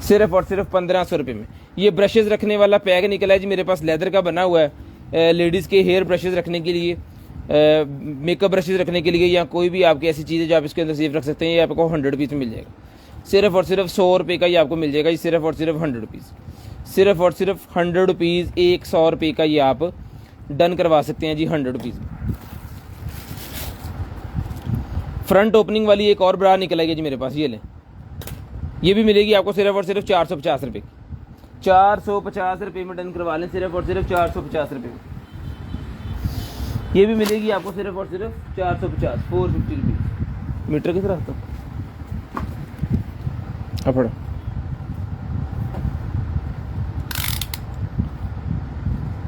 सिर्फ और सिर्फ 1500 रुपये में। ये ब्रशेज़ रखने वाला पैक निकला है जी मेरे पास, लेदर का बना हुआ है। लेडीज़ के हेयर ब्रशेज़ रखने के लिए, मेकअप ब्रशेज़ रखने के लिए, या कोई भी आपकी ऐसी चीज़ है जो आप इसके अंदर सेफ रख सकते हैं। ये आपको 100 रुपीज़ में मिल जाएगा। सिर्फ और सिर्फ 100 रुपये का ये आपको मिल जाएगा। ये सिर्फ और सिर्फ 100 रुपीज़, सिर्फ और सिर्फ 100 रुपीज़, 100 रुपये का ये आप डन करवा सकते हैं जी 100 रुपीज़। फ्रंट ओपनिंग वाली एक और ब्रा निकल आएगी जी मेरे पास। ये लें, ये भी मिलेगी आपको सिर्फ और सिर्फ 450 रुपये की। 450 रुपये में डन करवा लें सिर्फ और सिर्फ 450 रुपये में। ये भी मिलेगी आपको सिर्फ और सिर्फ 450, 450 रुपीज़। मीटर किस तरह था अपड़ा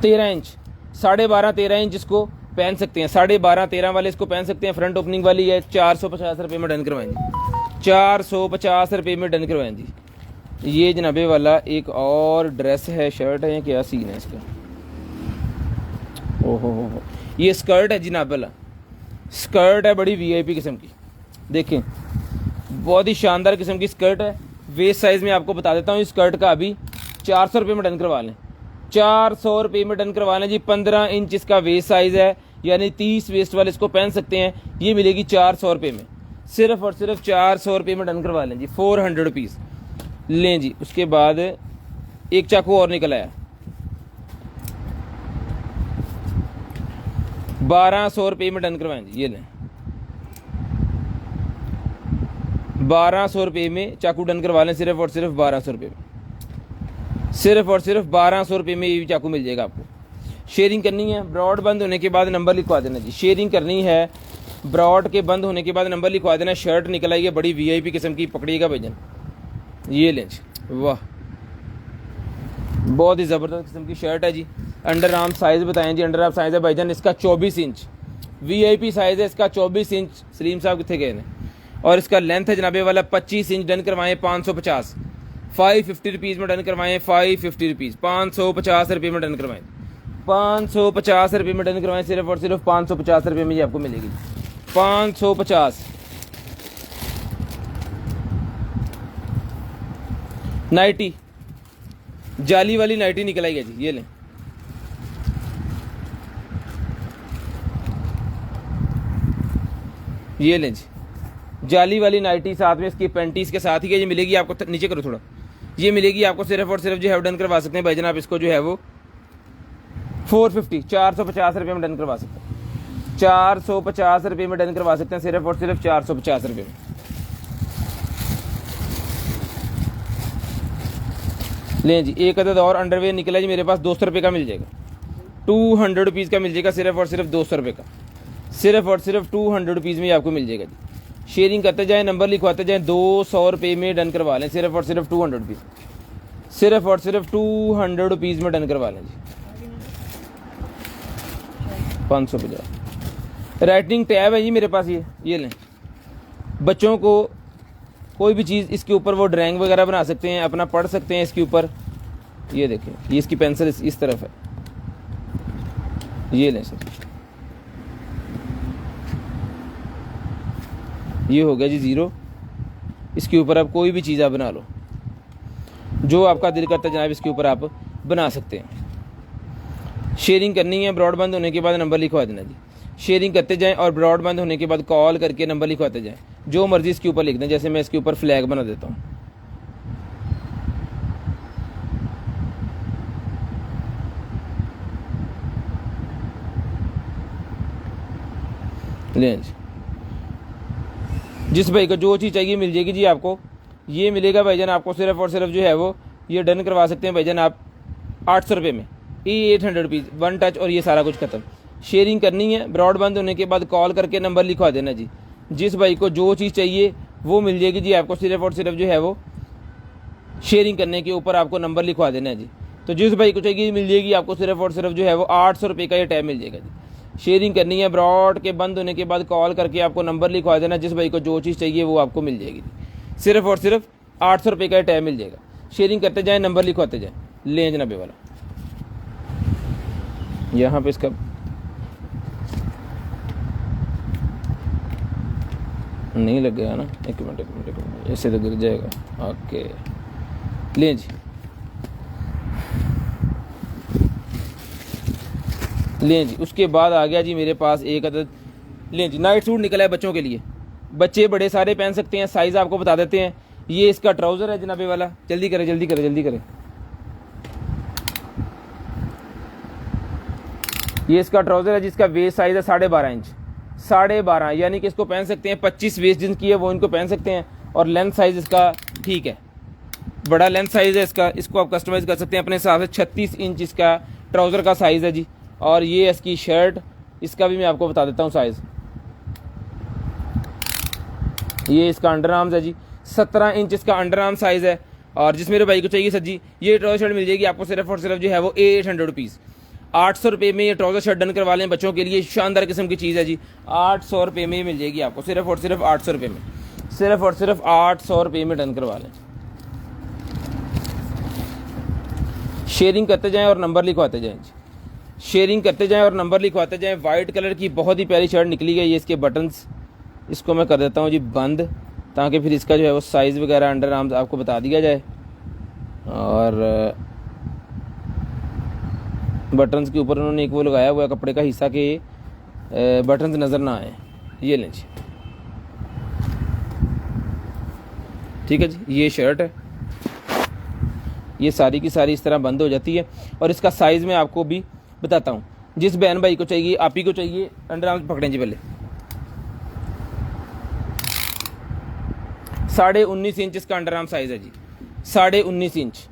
13 इंच, 12.5 13 इंच इसको पहन सकते हैं। 12.5 13 वाले इसको पहन सकते हैं। फ्रंट ओपनिंग वाली है। 450 रुपये में डन करवाएंगे। 450 रुपये में डन करवाएंगे। ये जनाबे वाला एक और ड्रेस है, शर्ट है, क्या सीन है इसका। ओहो हो, ये स्कर्ट है जनाब वाला। स्कर्ट है बड़ी वीआईपी किस्म की। देखें बहुत ही शानदार किस्म की स्कर्ट है। वेस्ट साइज़ में आपको बता देता हूँ। इस स्कर्ट का अभी 400 रुपये में डन करवा लें। 400 रुपये में डन करवा लें जी। 15 इंच इसका वेस्ट साइज़ है, यानी 30 वेस्ट वाले इसको पहन सकते हैं। ये मिलेगी 400 रुपये में। सिर्फ और सिर्फ 400 रुपये में डन करवा लें जी। 400 रुपीज़ लें जी। उसके बाद एक चाकू और निकल आया 1200 रुपये में डन करवाएं जी। ये लें 1200 रुपये में चाकू डन करवा लें, सिर्फ और सिर्फ 1200 रुपये में, सिर्फ और सिर्फ 1200 रुपये में ये भी चाकू मिल जाएगा आपको। शेयरिंग करनी है, ब्रॉड बंद होने के बाद नंबर लिखवा देना जी। शेयरिंग करनी है, ब्रॉड के बंद होने के बाद नंबर लिखवा देना। शर्ट निकल आई है बड़ी वीआईपी किस्म की, पकड़िएगा भाईजान, ये लें जी, वाह बहुत ही ज़बरदस्त किस्म की शर्ट है जी। अंडर आर्म साइज़ बताएं जी, अंडर आर्म साइज़ है भाईजान इसका 24 इंच, वीआईपी साइज़ है इसका 24 इंच। सलीम साहब कितने गए हैं? और इसका लेंथ है जनाबे वाला 25 इंच। डन करवाएं 550, 550 रुपीज़ में डन करवाएं, 550 रुपीज़, 550 रुपये में डन करवाएं, 550 रुपये में डन करवाएं, सिर्फ और सिर्फ 550 रुपये में ये आपको मिलेगी, 550। नाइटी, जाली वाली नाइटी निकल आई है जी, ये लें, ये लें जी, जाली वाली नाइटी साथ में इसकी पेंटीज के साथ ही है, ये मिलेगी आपको, नीचे करो थोड़ा, ये मिलेगी आपको सिर्फ और सिर्फ जो है डन करवा सकते हैं भाईजान आप इसको जो है वो 450, 450 रुपये में डन करवा सकते हैं, 450 रुपये में डन करवा सकते हैं, सिर्फ और सिर्फ 450 रुपये में। लें जी, एक अदद और अंडरवेयर निकला जी मेरे पास, 200 रुपये का मिल जाएगा, 200 रुपीज़ का मिल जाएगा, सिर्फ और सिर्फ 200 रुपये का, सिर्फ और सिर्फ 200 रुपीज़ में आपको मिल जाएगा जी। शेयरिंग करते जाएं, नंबर लिखवाते जाएं, 200 रुपये में डन करवा लें, सिर्फ और सिर्फ 200 रुपीज़, सिर्फ और सिर्फ 200 रुपीज़ में डन करवा लें जी। 550 राइटिंग टैब है जी मेरे पास, ये लें, बच्चों को कोई भी चीज़ इसके ऊपर वो ड्राइंग वगैरह बना सकते हैं, अपना पढ़ सकते हैं इसके ऊपर। ये देखें, ये इसकी पेंसिल इस तरफ है, ये लें सर, ये हो गया जी 0। इसके ऊपर आप कोई भी चीज़ आप बना लो, जो आपका दिल करता है जनाब इसके ऊपर आप बना सकते हैं। शेयरिंग करनी है, ब्रॉडबैंड होने के बाद नंबर लिखवा देना जी। शेयरिंग करते जाएं और ब्रॉडबैंड होने के बाद कॉल करके नंबर लिखवाते जाएं, जो मर्जी इसके ऊपर लिख दें, जैसे मैं इसके ऊपर फ्लैग बना देता हूँ। लें जी, जिस भाई को जो चीज़ चाहिए मिल जाएगी जी आपको। ये मिलेगा भाईजान आपको सिर्फ और सिर्फ जो है वो ये डन करवा सकते हैं भाईजान आप 800 रुपये में, 800 रुपीज़, 1 टच और ये सारा कुछ ख़त्म। शेयरिंग करनी है, ब्रॉडबैंड होने के बाद कॉल करके नंबर लिखवा देना जी। जिस भाई को जो चीज़ चाहिए वो मिल जाएगी जी आपको, सिर्फ और सिर्फ जो है वो शेयरिंग करने के ऊपर आपको नंबर लिखवा देना है जी। तो जिस भाई को चाहिए मिल जाएगी आपको, सिर्फ और सिर्फ जो है वो 800 रुपये का ये टैब मिल जाएगा जी। शेयरिंग करनी है, ब्रॉड के बंद होने के बाद कॉल करके आपको नंबर लिखवा देना। जिस भाई को जो चीज़ चाहिए वो आपको मिल जाएगी जी, सिर्फ और सिर्फ 800 रुपये का टैब मिल जाएगा। शेयरिंग करते जाएँ, नंबर लिखवाते जाएँ। लें जनाबे वाला, यहाँ पे इसका नहीं लगेगा ना, एक मिनट, ऐसे तो गिर जाएगा। ओके, लें जी, लें जी। उसके बाद आ गया जी मेरे पास एक अदद, लें जी, नाइट सूट निकला है बच्चों के लिए, बच्चे बड़े सारे पहन सकते हैं। साइज़ आपको बता देते हैं, ये इसका ट्राउज़र है जनाबे वाला, जल्दी करें जल्दी करें जल्दी करें। ये इसका ट्राउज़र है जिसका वेस्ट साइज़ है 12.5 इंच, 12.5, यानी कि इसको पहन सकते हैं। 25 वेस्ट जिनकी है वो इनको पहन सकते हैं। और लेंथ साइज़ इसका ठीक है, बड़ा लेंथ साइज़ है इसका, इसको आप कस्टमाइज़ कर सकते हैं अपने हिसाब से। 36 इंच इसका ट्राउज़र का साइज़ है जी। और ये इसकी शर्ट, इसका भी मैं आपको बता देता हूँ साइज़। ये इसका अंडर आर्म्स है जी, 17 इंच इसका अंडर आर्म साइज़ है। और जिस मेरे भाई को चाहिए सर जी, ये ट्राउज़र शर्ट मिल जाएगी आपको सिर्फ और सिर्फ जो है वो 800 रुपीज़, 800 रुपये में ये ट्राउज़र शर्ट डन करवा लें बच्चों के लिए। शानदार किस्म की चीज़ है जी, 800 रुपये में मिल जाएगी आपको, सिर्फ और सिर्फ 800 रुपये में, सिर्फ और सिर्फ 800 रुपये में डन करवा लें। शेयरिंग करते जाएं और नंबर लिखवाते जाएं जी, शेयरिंग करते जाएं और नंबर लिखवाते जाएं। वाइट कलर की बहुत ही प्यारी शर्ट निकली है। ये इसके बटन्स, इसको मैं कर देता हूँ जी बंद, ताकि फिर इसका जो है वो साइज़ वगैरह अंडर आर्म्स आपको बता दिया जाए। और बटन्स के ऊपर उन्होंने एक वो लगाया हुआ है कपड़े का हिस्सा के बटन्स नज़र ना आए। ये लें जी, ठीक है जी। ये शर्ट है, ये सारी की सारी इस तरह बंद हो जाती है। और इसका साइज़ मैं आपको भी बताता हूँ। जिस बहन भाई को चाहिए, आप ही को चाहिए, अंडर आर्म्स पकड़ें जी पहले। 19.5 इंच इसका अंडर आर्म साइज़ है जी, 19.5 इंच।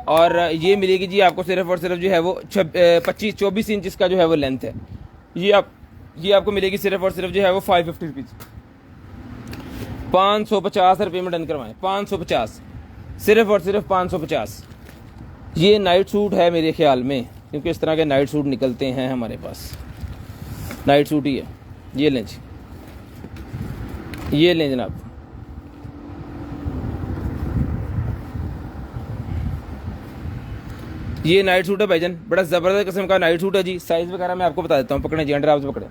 और ये मिलेगी जी आपको सिर्फ और सिर्फ जो है वो 24 इंच इसका जो है वो लेंथ है। ये आपको मिलेगी सिर्फ और सिर्फ जो है वो 550 रुपीज़, 550 रुपये में डन करवाएं, 550, सिर्फ और सिर्फ 550। ये नाइट सूट है मेरे ख्याल में, क्योंकि इस तरह के नाइट सूट निकलते हैं हमारे पास, नाइट सूट ही है। ये लें जी, ये लें जनाब। ये नाइट सूट है भाईजान, बड़ा ज़बरदस्त किस्म का नाइट सूट है जी। साइज़ वगैरह मैं आपको बता देता हूँ, पकड़े जी, अंडर आर्म्स पकड़े।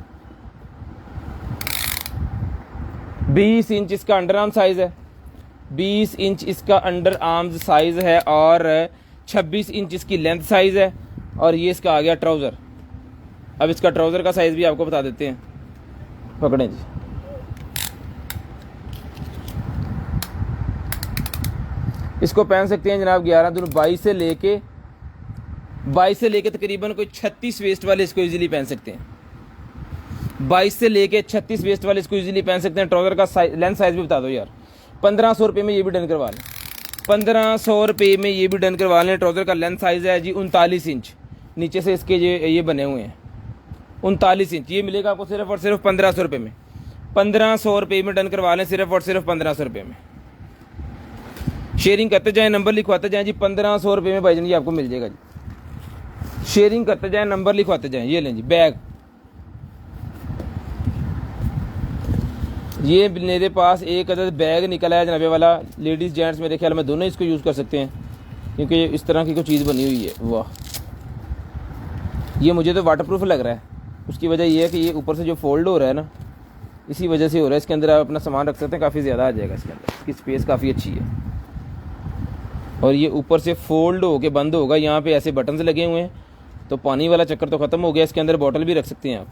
20 इंच इसका अंडर आर्म साइज़ है, 20 इंच इसका अंडर आर्म्स साइज़ है, और 26 इंच इसकी लेंथ साइज़ है। और ये इसका आ गया ट्राउज़र। अब इसका ट्राउज़र का साइज़ भी आपको बता देते हैं, पकड़ें जी। इसको पहन सकते हैं जनाब 11 दूनी 22 से लेके तकरीबन कोई 36 वेस्ट वाले इसको इजीली पहन सकते हैं। 22 से लेके 36 वेस्ट वाले इसको इजीली पहन सकते हैं। ट्राउज़र का लेंथ साइज़ भी बता दो यार। 1500 रुपये में ये भी डन करवा लें, 1500 रुपये में ये भी डन करवा लें। ट्राउज़र का लेंथ साइज़ है जी 39 इंच, नीचे से इसके ये बने हुए हैं 39 इंच। ये मिलेगा आपको सिर्फ और सिर्फ 1500 रुपये में, 1500 रुपये में डन करवा लें, सिर्फ और सिर्फ 1500 रुपये में। शेयरिंग करते जाएं, नंबर लिखवाते जाएं जी। 1500 रुपये में भाईजान ये आपको मिल जाएगा जी। शेयरिंग करते जाएं, नंबर लिखवाते जाएं। ये लें जी बैग। ये मेरे पास एक अदद बैग निकला है जनाबे वाला, लेडीज़ जेंट्स मेरे ख्याल में दोनों इसको यूज़ कर सकते हैं, क्योंकि इस तरह की कोई चीज़ बनी हुई है। वाह, ये मुझे तो वाटरप्रूफ लग रहा है। उसकी वजह ये है कि ये ऊपर से जो फोल्ड हो रहा है ना, इसी वजह से हो रहा है। इसके अंदर आप अपना सामान रख सकते हैं, काफ़ी ज़्यादा आ जाएगा इसके अंदर, इसकी स्पेस काफ़ी अच्छी है। और ये ऊपर से फोल्ड होके बंद होगा, यहाँ पे ऐसे बटन्स लगे हुए हैं, तो पानी वाला चक्कर तो ख़त्म हो गया। इसके अंदर बॉटल भी रख सकते हैं आप,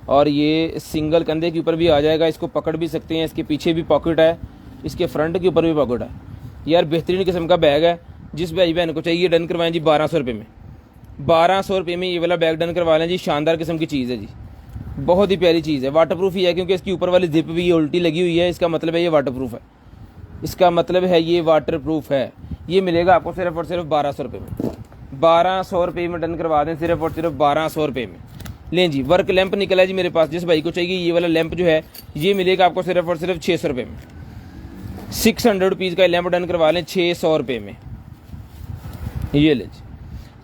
और ये सिंगल कंधे के ऊपर भी आ जाएगा, इसको पकड़ भी सकते हैं। इसके पीछे भी पॉकेट है, इसके फ्रंट के ऊपर भी पॉकेट है। यार बेहतरीन किस्म का बैग है। जिस भाई बहन को चाहिए डन करवाएं जी 1200 रुपये में, 1200 रुपये में ये वाला बैग डन करवा लें जी। शानदार किस्म की चीज़ है जी, बहुत ही प्यारी चीज़ है। वाटरप्रूफ ही है, क्योंकि इसकी ऊपर वाली जिप भी ये उल्टी लगी हुई है। इसका मतलब है ये वाटरप्रूफ है, इसका मतलब है ये वाटरप्रूफ है। ये मिलेगा आपको सिर्फ और सिर्फ 1200 रुपये में, 1200 रुपये में डन करवा दें, सिर्फ और सिर्फ 1200 रुपये में। लें जी, वर्क लैंप निकला है जी मेरे पास। जिस भाई को चाहिए ये वाला लैंप जो है, ये मिलेगा आपको सिर्फ और सिर्फ 600 रुपये में। 600 रुपीज़ का लैंप डन करवा लें 600 रुपये में। ये ले जी,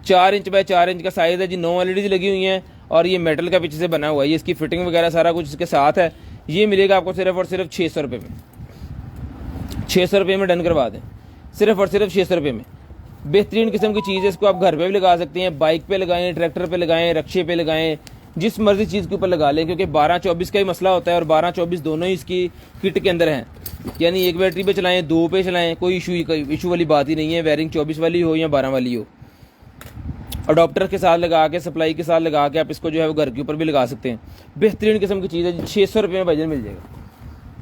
4 इंच बाय 4 इंच का साइज़ है जी। 9 LEDs लगी हुई हैं, और ये मेटल का पीछे से बना हुआ है। ये इसकी फिटिंग वगैरह सारा कुछ इसके साथ है। ये मिलेगा आपको सिर्फ और सिर्फ 600 रुपये में, 600 रुपये में डन करवा दें, सिर्फ और सिर्फ 600 रुपये में। बेहतरीन किस्म की चीज़ है। इसको आप घर पे भी लगा सकते हैं, बाइक पे लगाएं, ट्रैक्टर पे लगाएं, रक्शे पे लगाएं, जिस मर्जी चीज़ के ऊपर लगा लें, क्योंकि 12-24 का ही मसला होता है, और 12-24 दोनों ही इसकी किट के अंदर हैं। यानी एक बैटरी पे चलाएं, 2 पे चलाएं, कोई इशू वाली बात ही नहीं है। वायरिंग 24 वाली हो या 12 वाली हो, अडोप्टर के साथ लगा के, सप्लाई के साथ लगा के आप इसको जो है वो घर के ऊपर भी लगा सकते हैं। बेहतरीन किस्म की चीज़ है जी। 600 रुपये में भाईजान मिल जाएगा,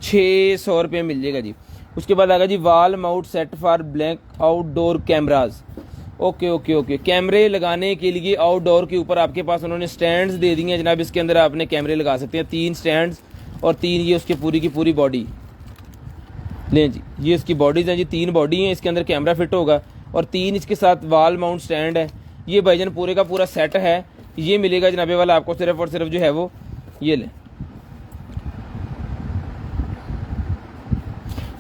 600 रुपये में मिल जाएगा जी। उसके बाद आएगा जी wall mount set for black outdoor cameras. Okay, कैमरे लगाने के लिए आउटडोर के ऊपर आपके पास उन्होंने स्टैंड्स दे दिए हैं जनाब। इसके अंदर आपने कैमरे लगा सकते हैं, 3 स्टैंड्स और 3 ये उसकी पूरी की पूरी बॉडी। लें जी, ये इसकी बॉडीज़ हैं जी, 3 बॉडी हैं, इसके अंदर कैमरा फिट होगा, और 3 इसके साथ वॉल माउंट स्टैंड है। ये भाईजान पूरे का पूरा सेट है। ये मिलेगा जनाबे वाला आपको सिर्फ और सिर्फ जो है वो, ये लें,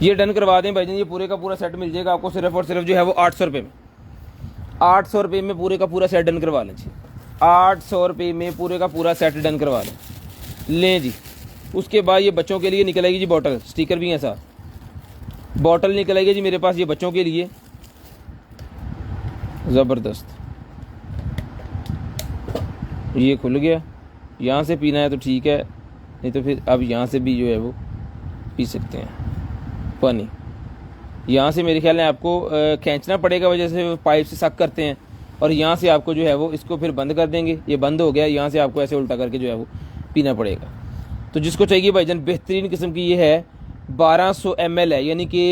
ये डन करवा दें भाईजान। ये पूरे का पूरा सेट मिल जाएगा आपको सिर्फ और सिर्फ जो है वो 800 रुपये में, 800 रुपये में पूरे का पूरा सेट डन करवा लें जी। 800 रुपये में पूरे का पूरा सेट डन करवा लें जी। उसके बाद ये बच्चों के लिए निकलेगी जी बॉटल, स्टिकर भी है साथ, बॉटल निकलेगी जी मेरे पास ये बच्चों के लिए, ज़बरदस्त। ये खुल गया, यहाँ से पीना है तो ठीक है, नहीं तो फिर अब यहाँ से भी जो है वो पी सकते हैं पानी। यहाँ से मेरे ख्याल में आपको खींचना पड़ेगा, वजह से पाइप से सक करते हैं, और यहाँ से आपको जो है वो इसको फिर बंद कर देंगे। ये बंद हो गया, यहाँ से आपको ऐसे उल्टा करके जो है वो पीना पड़ेगा। तो जिसको चाहिए भाईजान, बेहतरीन किस्म की ये है, 1200 ml है, यानी कि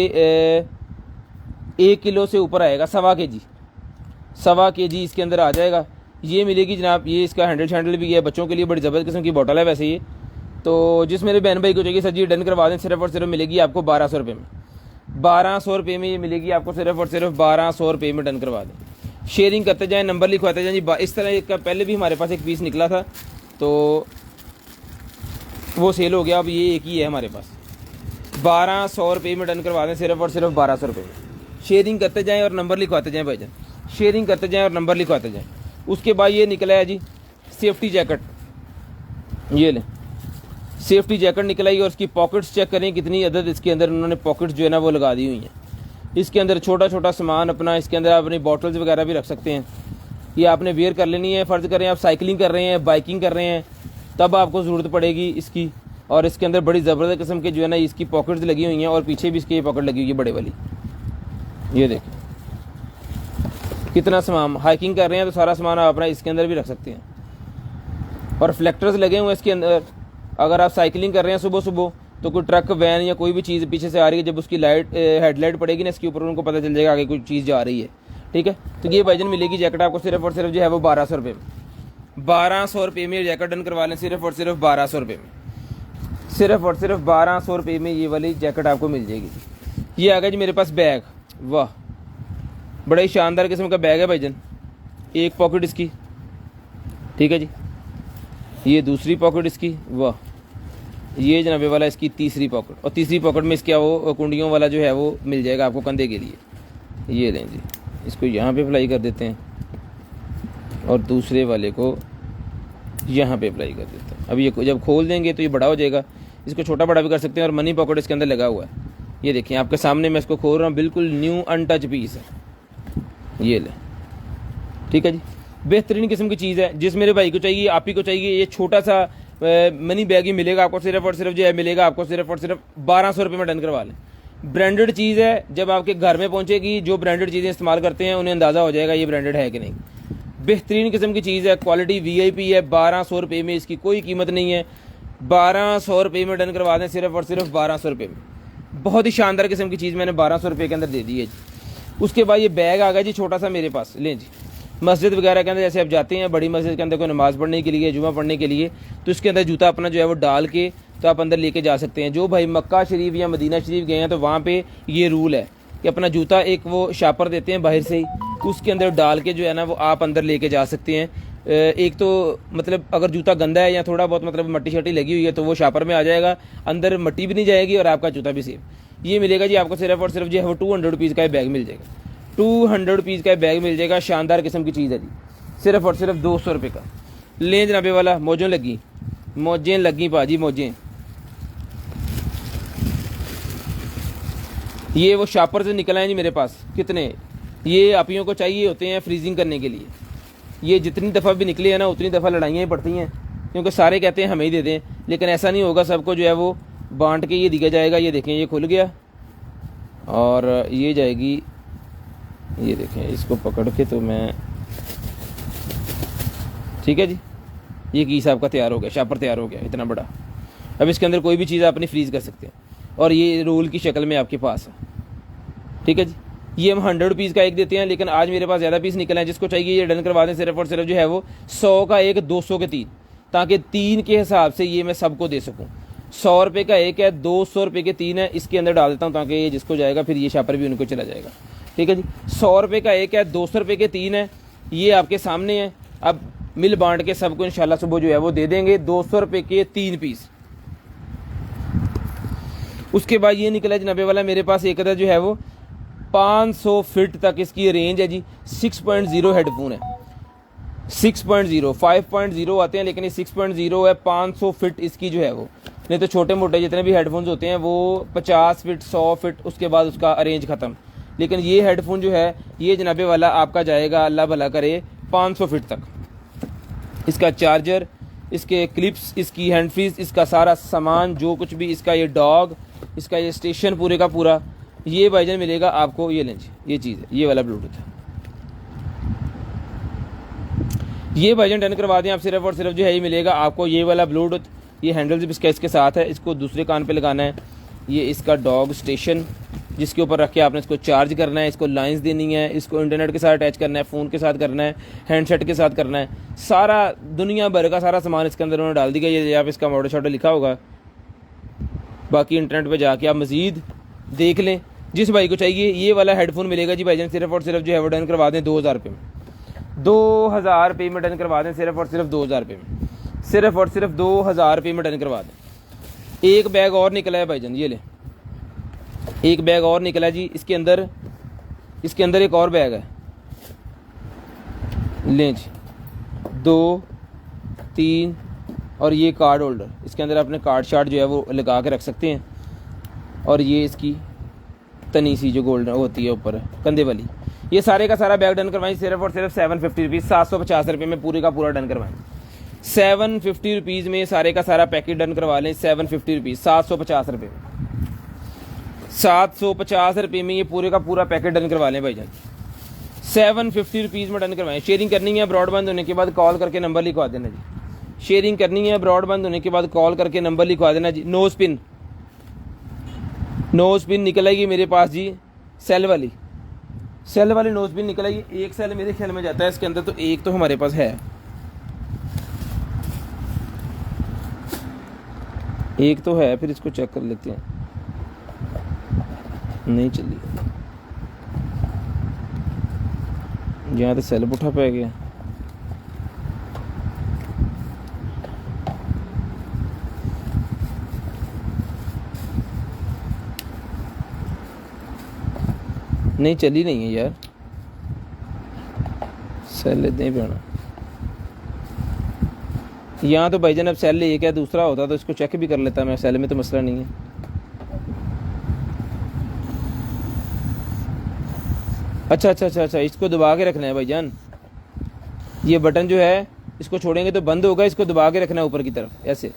1 किलो से ऊपर आएगा, 1.25 kg इसके अंदर आ जाएगा। ये मिलेगी जनाब। ये इसका हैंडल भी है बच्चों के लिए, बड़ी ज़बरदस्त किस्म की बॉटल है वैसे ये। तो जिस मेरे बहन भाई को चाहिए सर जी डन करवा दें, सिर्फ और सिर्फ मिलेगी आपको 1200 रुपये में, 1200 रुपये में ये मिलेगी आपको, सिर्फ और सिर्फ 1200 रुपये में डन करवा दें। शेयरिंग करते जाएँ, नंबर लिखवाते जाएँ जी। इस तरह का पहले भी हमारे पास एक पीस निकला था तो वो सेल हो गया, अब ये एक ही है हमारे पास। 1200 रुपये में डन करवा दें, सिर्फ और सिर्फ 1200 रुपये में। शेयरिंग करते जाएँ और नंबर लिखवाते जाएँ भाईजान, शेयरिंग करते जाएँ और नंबर लिखवाते जाएँ। उसके बाद ये निकला है जी सेफ्टी जैकेट, ये लें सेफ्टी जैकेट निकला ही। और इसकी पॉकेट्स चेक करें कितनी अदद इसके अंदर उन्होंने पॉकेट्स जो है ना वो लगा दी हुई हैं। इसके अंदर छोटा छोटा सामान अपना, इसके अंदर आप अपनी बॉटल्स वगैरह भी रख सकते हैं। ये आपने वेयर कर लेनी है। फ़र्ज़ करें आप साइकिलिंग कर रहे हैं, बाइकिंग कर रहे हैं, तब आपको ज़रूरत पड़ेगी इसकी। और इसके अंदर बड़ी ज़बरदस्त किस्म के जो है ना इसकी पॉकेट्स लगी हुई हैं, और पीछे भी इसकी पॉकेट लगी हुई है बड़े वाली। ये देखें कितना सामान, हाइकिंग कर रहे हैं तो सारा सामान आप अपना इसके अंदर भी रख सकते हैं। और फ्लैक्टर्स लगे हुए हैं इसके अंदर। अगर आप साइकिलिंग कर रहे हैं सुबह सुबह तो कोई ट्रक वैन या कोई भी चीज़ पीछे से आ रही है, जब उसकी लाइट हेडलाइट पड़ेगी ना इसके ऊपर, उनको पता चल जाएगा आगे कोई चीज़ जा रही है। ठीक है, तो ये भाईजान मिलेगी जैकेट आपको सिर्फ और सिर्फ जो है वो 1200 रुपये में। 1200 रुपये में जैकेट डन करवा लें, सिर्फ और सिर्फ 1200 रुपये में। सिर्फ और सिर्फ 1200 रुपये में ये वाली जैकेट आपको मिल जाएगी। ये आ गया जी मेरे पास बैग, वाह बड़ा ही शानदार किस्म का बैग है भाईजान। एक पॉकेट इसकी, ठीक है जी, ये दूसरी पॉकेट इसकी, वाह ये जनाबे वाला इसकी तीसरी पॉकेट। और तीसरी पॉकेट में इसके वो कुंडियों वाला जो है वो मिल जाएगा आपको कंधे के लिए। ये लें जी, इसको यहाँ पे अप्लाई कर देते हैं और दूसरे वाले को यहाँ पे अप्लाई कर देते हैं। अब ये जब खोल देंगे तो ये बड़ा हो जाएगा, इसको छोटा बड़ा भी कर सकते हैं। और मनी पॉकेट इसके अंदर लगा हुआ है, ये देखिए आपके सामने मैं इसको खोल रहा हूँ, बिल्कुल न्यू अनटच पीस है। ये ले, ठीक है जी, बेहतरीन किस्म की चीज़ है। जिस मेरे भाई को चाहिए, आप ही को चाहिए, ये छोटा सा मनी बैग ही मिलेगा आपको, सिर्फ और सिर्फ जो है मिलेगा आपको सिर्फ और सिर्फ 1200 रुपये में डन करवा लें। ब्रांडेड चीज़ है, जब आपके घर में पहुंचेगी, जो ब्रांडेड चीज़ें इस्तेमाल करते हैं उन्हें अंदाज़ा हो जाएगा ये ब्रांडेड है कि नहीं। बेहतरीन किस्म की चीज़ है, क्वालिटी VIP है। 1200 रुपये में इसकी कोई कीमत नहीं है। 1200 रुपये में डन करवा दें, सिर्फ और सिर्फ 1200 रुपये में। बहुत ही शानदार किस्म की चीज़ मैंने 1200 रुपये के अंदर दे दी है जी। उसके बाद ये बैग आ गया जी छोटा सा मेरे पास, लें जी। मस्जिद वगैरह के अंदर जैसे आप जाते हैं, बड़ी मस्जिद के अंदर कोई नमाज़ पढ़ने के लिए, जुमा पढ़ने के लिए, तो इसके अंदर जूता अपना जो है वो डाल के तो आप अंदर लेके जा सकते हैं। जो भाई मक्का शरीफ या मदीना शरीफ गए हैं तो वहाँ पे ये रूल है कि अपना जूता एक वो शापर देते हैं बाहर से ही, उसके अंदर डाल के जो है ना वो आप अंदर लेके जा सकते हैं। एक तो मतलब अगर जूता गंदा है या थोड़ा बहुत मतलब मट्टी शट्टी लगी हुई है तो वो शापर में आ जाएगा, अंदर मट्टी भी नहीं जाएगी और आपका जूता भी सेफ। ये मिलेगा जी आपको सिर्फ और सिर्फ जो है वो 200 रुपीज़ का बैग मिल जाएगा। 200 रुपीज़ का बैग मिल जाएगा, शानदार किस्म की चीज़ है जी। सिर्फ और सिर्फ 200 रुपये का। लें जनाबे वाला, मौजें लगी, मौजें लगी भाजी, मौजें। ये वो शापर से निकल आए जी मेरे पास, कितने ये आपियों को चाहिए होते हैं फ्रीजिंग करने के लिए। ये जितनी दफ़ा भी निकले हैं ना उतनी दफ़ा लड़ाइयाँ ही पड़ती हैं, क्योंकि सारे कहते हैं हमें ही दे दें, लेकिन ऐसा नहीं होगा। सबको जो है वो बांट के ये दिया जाएगा। ये देखें, ये खुल गया और ये जाएगी, ये देखें, इसको पकड़ के तो मैं, ठीक है जी, ये कीस आपका तैयार हो गया, शापर तैयार हो गया इतना बड़ा। अब इसके अंदर कोई भी चीज़ अपनी फ्रीज़ कर सकते हैं और ये रोल की शक्ल में आपके पास है, ठीक है जी। ये हम 100 रुपीज़ का एक देते हैं, लेकिन आज मेरे पास ज़्यादा पीस निकले हैं। जिसको चाहिए ये डन करवा दें, सिर्फ और सिर्फ जो है वो 100 का एक, 200 के 3, ताकि 3 के हिसाब से ये मैं सबको दे सकूँ। 100 रुपये का एक है, 200 रुपये के 3 है, इसके अंदर डाल देता हूँ ताकि ये जिसको जाएगा फिर ये शापर भी उनको चला जाएगा, ठीक है जी। 100 रुपये का एक है, 200 रुपये के 3 है, ये आपके सामने है। अब मिल बांट के सबको इंशाल्लाह सुबह जो है वो दे देंगे 200 रुपये के 3 पीस। उसके बाद ये निकला जनाबे वाला मेरे पास एक अदर जो है वो 500 फिट तक इसकी रेंज है जी। 6.0 हेडफोन है, 6.0, 5.0 आते हैं लेकिन ये 6.0 है। 500 फिट इसकी जो है वो, नहीं तो छोटे मोटे जितने भी हेडफोन्स होते हैं वो 50 फिट, 100 फिट, उसके बाद उसका रेंज ख़त्म। लेकिन ये हेडफोन जो है ये जनाबे वाला आपका जाएगा, अल्लाह भला करे, 500 फिट तक। इसका चार्जर, इसके क्लिप्स, इसकी हैंड फ्रीज, इसका सारा सामान जो कुछ भी, इसका ये डॉग, इसका ये स्टेशन पूरे का पूरा, ये भाईजान मिलेगा आपको। ये लेंज, ये चीज़ है, ये वाला ब्लूटूथ है, ये भाईजान डन करवा दें आप। सिर्फ और सिर्फ जो है ये मिलेगा आपको ये वाला ब्लूटूथ। ये हैंडल भी इसके साथ है, इसको दूसरे कान पे लगाना है। ये इसका डॉग स्टेशन जिसके ऊपर रख के आपने इसको चार्ज करना है, इसको लाइंस देनी है, इसको इंटरनेट के साथ अटैच करना है, फ़ोन के साथ करना है, हैंडसेट के साथ करना है। सारा दुनिया भर का सारा सामान इसके अंदर उन्होंने डाल दिया। ये आप इसका मॉडल शॉडल लिखा होगा, बाकी इंटरनेट पे जाके आप मज़ीद देख लें। जिस भाई को चाहिए ये वाला हेडफोन मिलेगा जी भाईजान सिर्फ और सिर्फ जो है वो डन करवा दें 2000 रुपये में, 2000 रुपये में डन करवा दें सिर्फ और सिर्फ 2000 रुपये में, सिर्फ और सिर्फ 2000 रुपये में डन करवा दें। एक बैग और निकला है भाईजान, ये ले एक बैग और निकला जी, इसके अंदर एक और बैग है, लें जी 2 3 और ये कार्ड होल्डर, इसके अंदर अपने कार्ड शार्ट जो है वो लगा के रख सकते हैं। और ये इसकी तनी सी जो गोल्डन होती है ऊपर कंधे वाली, ये सारे का सारा बैग डन करवाएं सिर्फ और सिर्फ 750 रुपीज़, 750 रुपये में पूरे का पूरा डन करवाएं। 750 रुपीज़ में सारे का सारा पैकेट डन करवा लें, 750 रुपीज़, 750 रुपये, 750 रुपये में ये पूरे का पूरा पैकेट डन करवा लें भाईजान, 750 रुपीज़ में डन करवाएं। शेयरिंग करनी है ब्रॉडबैंड होने के बाद कॉल करके नंबर लिखवा देना जी, शेयरिंग करनी है ब्रॉडबैंड होने के बाद कॉल करके नंबर लिखवा देना जी। नो स्पिन निकल आएगी मेरे पास जी, सेल वाली नो स्पिन निकल आएगी। एक सेल मेरे ख्याल में जाता है इसके अंदर, तो एक तो हमारे पास है, एक तो है, फिर इसको चेक कर लेते हैं। नहीं चली, यहाँ तो सेल पुठा पै गया। नहीं चली नहीं है यार, सेल लेते ही पैना। यहाँ तो भाईजान अब सेल एक है, दूसरा होता तो इसको चेक भी कर लेता मैं, सेल में तो मसला नहीं है। अच्छा, इसको दबा के रखना है भाईजान, ये बटन जो है इसको छोड़ेंगे तो बंद होगा, इसको दबा के रखना है ऊपर की तरफ ऐसे,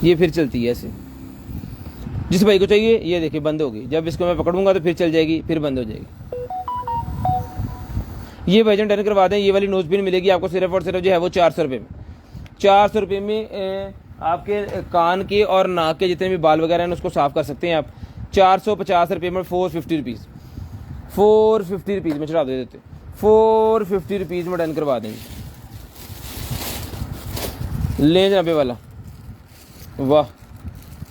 ये फिर चलती है ऐसे। जिस भाई को चाहिए ये देखिए बंद होगी, जब इसको मैं पकड़ूंगा तो फिर चल जाएगी, फिर बंद हो जाएगी। ये भाईजान डन करवा दें, ये वाली नोज पिन मिलेगी आपको सिर्फ और सिर्फ जो है वो 400 रुपये में, 400 रुपये में आपके कान के और नाक के जितने भी बाल वगैरह हैं उसको साफ़ कर सकते हैं आप। 450 रुपये में 450 रुपीज़, 450 रुपीज़ में चढ़ा देते, 450 रुपीज़ में डन करवा देंगे। ले जनाबे वाला, वाह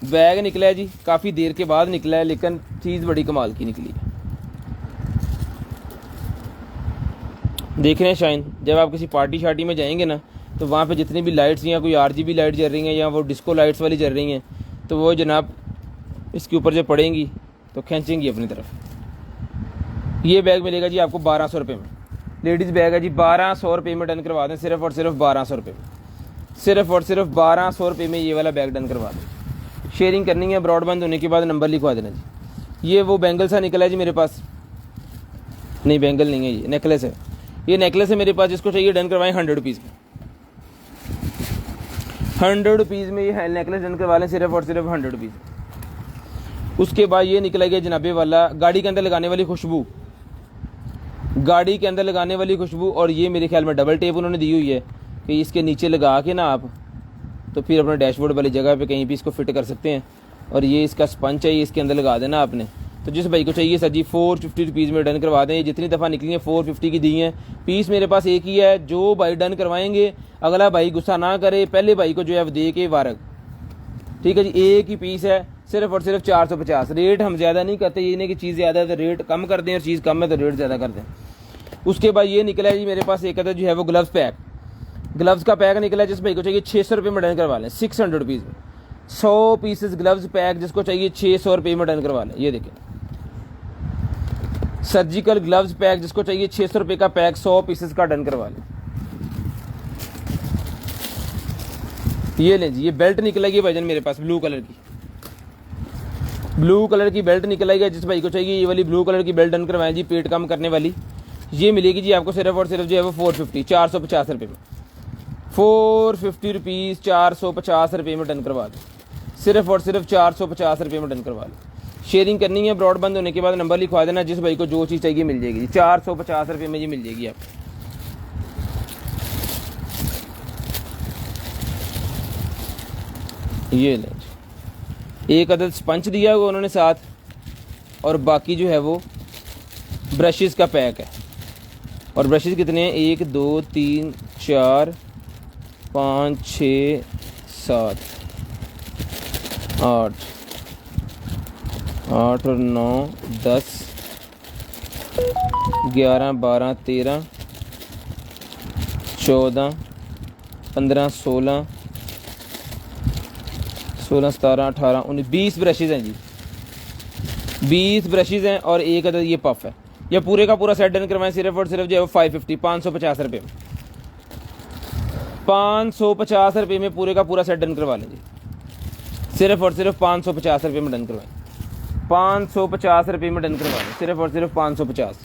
बैग निकला है जी, काफ़ी देर के बाद निकला है, लेकिन चीज़ बड़ी कमाल की निकली है। देख रहे हैं शाइन, जब आप किसी पार्टी शार्टी में जाएंगे ना, तो वहाँ पे जितनी भी लाइट्स या कोई RGB लाइट जल रही हैं या वो डिस्को लाइट्स वाली जल रही हैं, तो वो जनाब इसके ऊपर जब पड़ेंगी तो खींचेंगी अपनी तरफ। ये बैग मिलेगा जी आपको 1200 रुपये में, लेडीज़ बैग है जी, 1200 रुपये में डन करवा दें, सिर्फ और सिर्फ 1200 रुपये में, सिर्फ और सिर्फ 1200 रुपये में ये वाला बैग डन करवा दें। शेयरिंग करनी है ब्रॉडबैंड होने के बाद नंबर लिखवा देना जी। ये वो बैंगल सा निकला है जी मेरे पास, नहीं बैंगल नहीं है, ये नेकलेस है, ये नेकलेस है मेरे पास, जिसको चाहिए डन करवाएं 100 रुपीज़ में, 100 रुपीज़ में ये नेकलेस डन करवा लें सिर्फ और सिर्फ 100 रुपीज़। उसके बाद ये निकला गया जनाबे वाला गाड़ी के अंदर लगाने वाली खुशबू, गाड़ी के अंदर लगाने वाली खुशबू, और ये मेरे ख्याल में डबल टेप उन्होंने दी हुई है कि इसके नीचे लगा के ना आप तो फिर अपने डैशबोर्ड वाली जगह पे कहीं भी इसको फिट कर सकते हैं। और ये इसका स्पंज चाहिए, इसके अंदर लगा देना आपने। तो जिस भाई को चाहिए सर जी 450 रुपीज़ में डन करवा दें। ये जितनी दफ़ा निकली हैं 450 की दी हैं, पीस मेरे पास एक ही है। जो भाई डन करवाएंगे अगला भाई गुस्सा ना करे, पहले भाई को जो है वो दे के वारग, ठीक है जी। एक ही पीस है, सिर्फ और सिर्फ 450। रेट हम ज़्यादा नहीं करते, ये नहीं कि चीज़ ज़्यादा है तो रेट कम कर दें और चीज़ कम है तो रेट ज़्यादा कर दें। उसके बाद ये निकला है जी मेरे पास एक अदर जो है वो ग्लव्स पैक, ग्लव्स का पैक निकला है। जिस भाई को चाहिए 600 रुपये में डन करवा लें, 600 रुपीज़ में 100 पीसेस ग्लव्स पैक, जिसको चाहिए 600 रुपये में डन करवा लें। ये देखें सर्जिकल ग्लव्स पैक, जिसको चाहिए 600 रुपये का पैक 100 पीसेस का डन करवा लें। ये लें जी, ये बेल्ट निकलेगी भाईजान मेरे पास ब्लू कलर की, ब्लू कलर की बेल्ट निकलेगी। जिस भाई को चाहिए ये वाली ब्लू कलर की बेल्ट डन करवाएं जी, पेट कम करने वाली, ये मिलेगी जी आपको सिर्फ और सिर्फ जो है वो 450, 450 रुपये में, 450 रुपीज़ 450 रुपये में डन करवा दें, सिर्फ और सिर्फ 450 रुपये में डन करवा लें। शेयरिंग करनी है, ब्रॉडबैंड होने के बाद नंबर लिखवा देना। जिस भाई को जो चीज़ चाहिए मिल जाएगी जी, 450 रुपये में ये मिल जाएगी आपको। ये लें, एक अदद स्पंज दिया हुआ उन्होंने साथ, और बाकी जो है वो ब्रशेज़ का पैक है। और ब्रशेज़ कितने हैं? 1 2 3 4 5 6 7 8 8 और 9 10 11 12 13 14 15 16 16 17 18 19 20 ब्रशेज़ हैं जी, 20 ब्रशेज़ हैं और एक अदद ये पफ है। ये पूरे का पूरा सेट डन करवाएं सिर्फ और सिर्फ जो है वो 550 550 रुपये में, 550 रुपये में पूरे का पूरा सेट डन करवा लें जी, सिर्फ और सिर्फ 550 रुपये में डन करवाएं, 550 रुपये में डन करवा लें, सिर्फ और सिर्फ 550।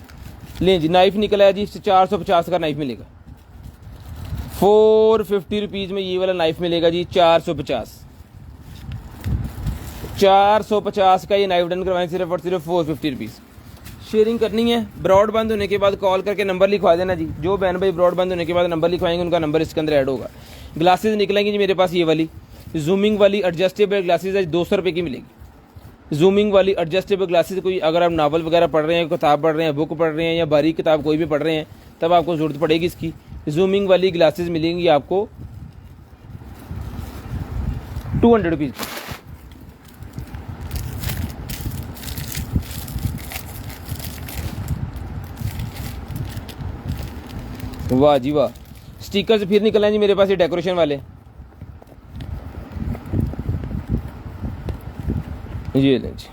लें जी, नाइफ़ निकला है जी, 450 का नाइफ़ मिलेगा, 450 रुपीज़ में ये वाला नाइफ़ मिलेगा जी, 450 का ये नाइफ डन करवाएं सिर्फ और सिर्फ 450 रुपीज़। शेयरिंग करनी है, ब्रॉडबैंड होने के बाद कॉल करके नंबर लिखवा देना जी, जो बहन भाई ब्रॉडबैंड होने के बाद नंबर लिखवाएंगे उनका नंबर इसके अंदर ऐड होगा। ग्लासेस निकलेंगी जी मेरे पास ये वाली जूमिंग वाली एडजस्टेबल ग्लासेस है, 200 रुपये की मिलेगी। जूमिंग वाली एडजस्टेबल ग्लासेस, कोई अगर आप नावल वगैरह पढ़ रहे हैं, किताब पढ़ रहे हैं, बुक पढ़ रहे हैं या बारीक किताब कोई भी पढ़ रहे हैं, तब आपको ज़रूरत पड़ेगी इसकी। जूमिंग वाली ग्लासेस मिलेंगी आपको 200 रुपीज़ की। वाह जी वाह, स्टिकर्स फिर निकल आए जी मेरे पास ये डेकोरेशन वाले, ये लें जी,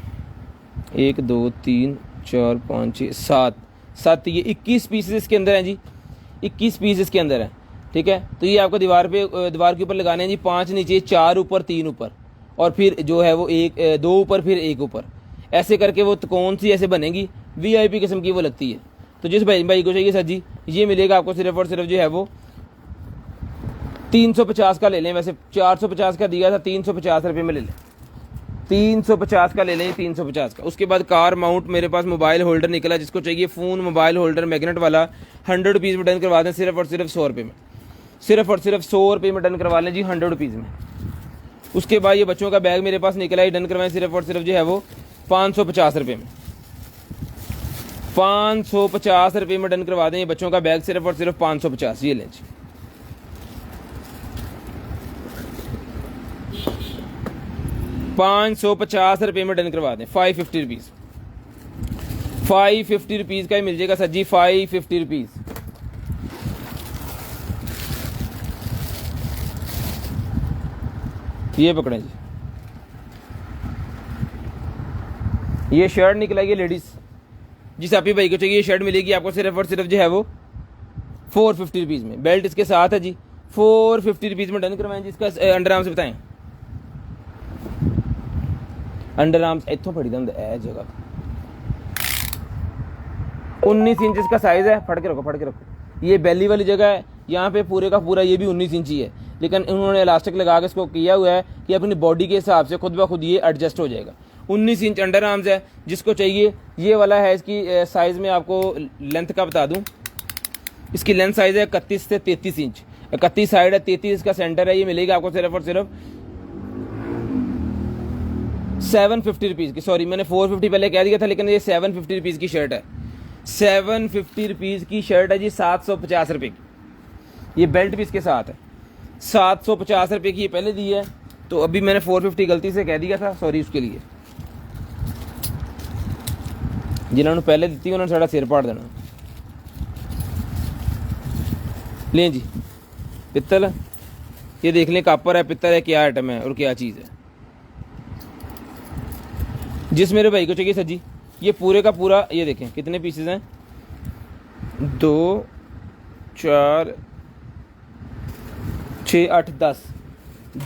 1 2 3 4 5 6 7 ये 21 पीसेस इसके अंदर हैं जी, 21 पीस इसके अंदर है, ठीक है। तो ये आपको दीवार के ऊपर लगाने हैं जी, 5 नीचे 4 ऊपर 3 ऊपर और फिर जो है वो 2 ऊपर फिर 1 ऊपर, ऐसे करके वो कौन सी ऐसे बनेगी, VIP किस्म की वो लगती है। तो जिस भाई को चाहिए सर जी, ये मिलेगा आपको सिर्फ और सिर्फ जो है वो 350 का ले लें, वैसे 450 का दिया था, 350 रुपये में ले लें, 350 का ले लें, 350 का। उसके बाद कार माउंट मेरे पास मोबाइल होल्डर निकला, जिसको चाहिए फ़ोन मोबाइल होल्डर मैग्नेट वाला, 100 रुपीज़ में डन करवा दें सिर्फ और सिर्फ 100 रुपये में, सिर्फ और सिर्फ 100 रुपये में डन करवा लें जी, 100 रुपीज़ में। उसके बाद ये बच्चों का बैग मेरे पास निकला है, डन करवाएं सिर्फ और सिर्फ जो है वो 550 रुपये में, 550 रुपये में डन करवा दें ये बच्चों का बैग, सिर्फ और सिर्फ 550। ये लें जी, ₹550 में डन करवा दें, 550 रुपीज़, 550 रुपीज़ का ही मिल जाएगा सर जी, 550 रुपीज़। ये पकड़ें जी, ये शर्ट निकला ये लेडीज़, जिस आप ही भाई को चाहिए ये शर्ट मिलेगी आपको सिर्फ और सिर्फ जो है वो 450 रुपीज़ में, बेल्ट इसके साथ है जी, 450 रुपीज़ में डन करवाएं। जिसका अंडर आर्म्स बताएं, अंडर आर्म्स इतों फड़ी दम जगह 19 इंच इसका साइज़ है, फड़ के रखो। ये बेली वाली जगह है, यहाँ पे पूरे का पूरा ये भी 19 इंच ही है, लेकिन उन्होंने इलास्टिक लगा के इसको किया हुआ है कि अपनी बॉडी के हिसाब से खुद ब खुद ये एडजस्ट हो जाएगा। 19 इंच अंडर आर्म्स है, जिसको चाहिए ये वाला है। इसकी साइज़ में आपको लेंथ का बता दूँ, इसकी लेंथ साइज़ है 31 से 33 इंच, 31 साइड है, 33 इसका सेंटर है। ये मिलेगा आपको सिर्फ और सिर्फ 750 रुपीज़ की, सॉरी मैंने 450 पहले कह दिया था, लेकिन ये 750 रुपीज़ की शर्ट है, 750 रुपीज़ की शर्ट है जी, 750 रुपये की। ये बेल्ट भी इसके साथ है, 750 रुपये की ये पहले दी है, तो अभी मैंने 450 गलती से कह दिया था, सॉरी उसके लिए। जिन्होंने पहले दी थी उन्होंने सारा सिर पाड़ देना। लें जी, पित्तल, ये देख लें कापर है, पित्तल है, क्या आइटम है और क्या चीज़ है। जिस मेरे भाई को चाहिए सर जी, ये पूरे का पूरा, ये देखें कितने पीसेस हैं, 2 4 6 8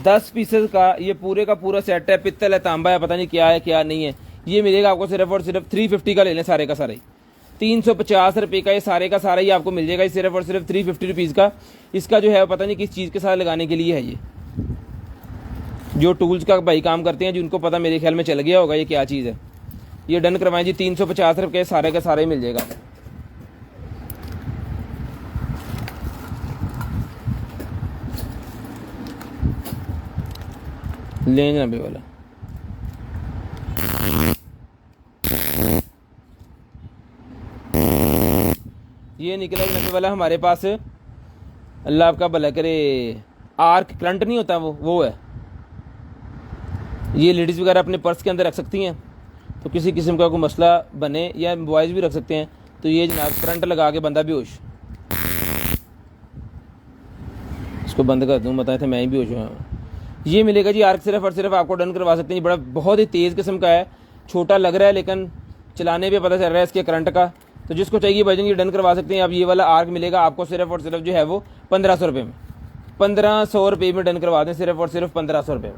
10 पीसेस का ये पूरे का पूरा सेट है। पित्तल है, तांबा है, पता नहीं क्या है क्या नहीं है। ये मिलेगा आपको सिर्फ और सिर्फ 350 का ले लें, सारे का सारा ही 350 रुपये का, ये सारे का सारा ही आपको मिल जाएगा सिर्फ और सिर्फ 350 रुपीज़ का। इसका जो है पता नहीं किस चीज़ के साथ लगाने के लिए है। ये जो टूल्स का भाई काम करते हैं, जिनको पता मेरे ख्याल में चल गया होगा ये क्या चीज़ है। ये डन करवाएं जी, 350 रुपये सारे का सारा ही मिल जाएगा। लें 90 वाला, ये निकला 90 वाला हमारे पास। अल्लाह आपका भला करे, आर्क करंट नहीं होता वो है। ये लेडीज़ वगैरह अपने पर्स के अंदर रख सकती हैं, तो किसी किस्म का कोई मसला बने, या वॉइस भी रख सकते हैं। तो ये जनाब करंट लगा के बंदा बेहोश, इसको बंद कर दूँ, बताए थे मैं ही बेहोश हुआ। ये मिलेगा जी आर्क सिर्फ और सिर्फ आपको डन करवा सकते हैं। बड़ा बहुत ही तेज़ किस्म का है, छोटा लग रहा है लेकिन चलाने पे पता चल रहा है इसके करंट का। तो जिसको चाहिए भाईजान ये डन करवा सकते हैं। अब ये वाला आर्क मिलेगा आपको सिर्फ और सिर्फ जो है वो 1500 रुपये में, 1500 रुपये में डन करवा दें, सिर्फ और सिर्फ 1500 रुपये में।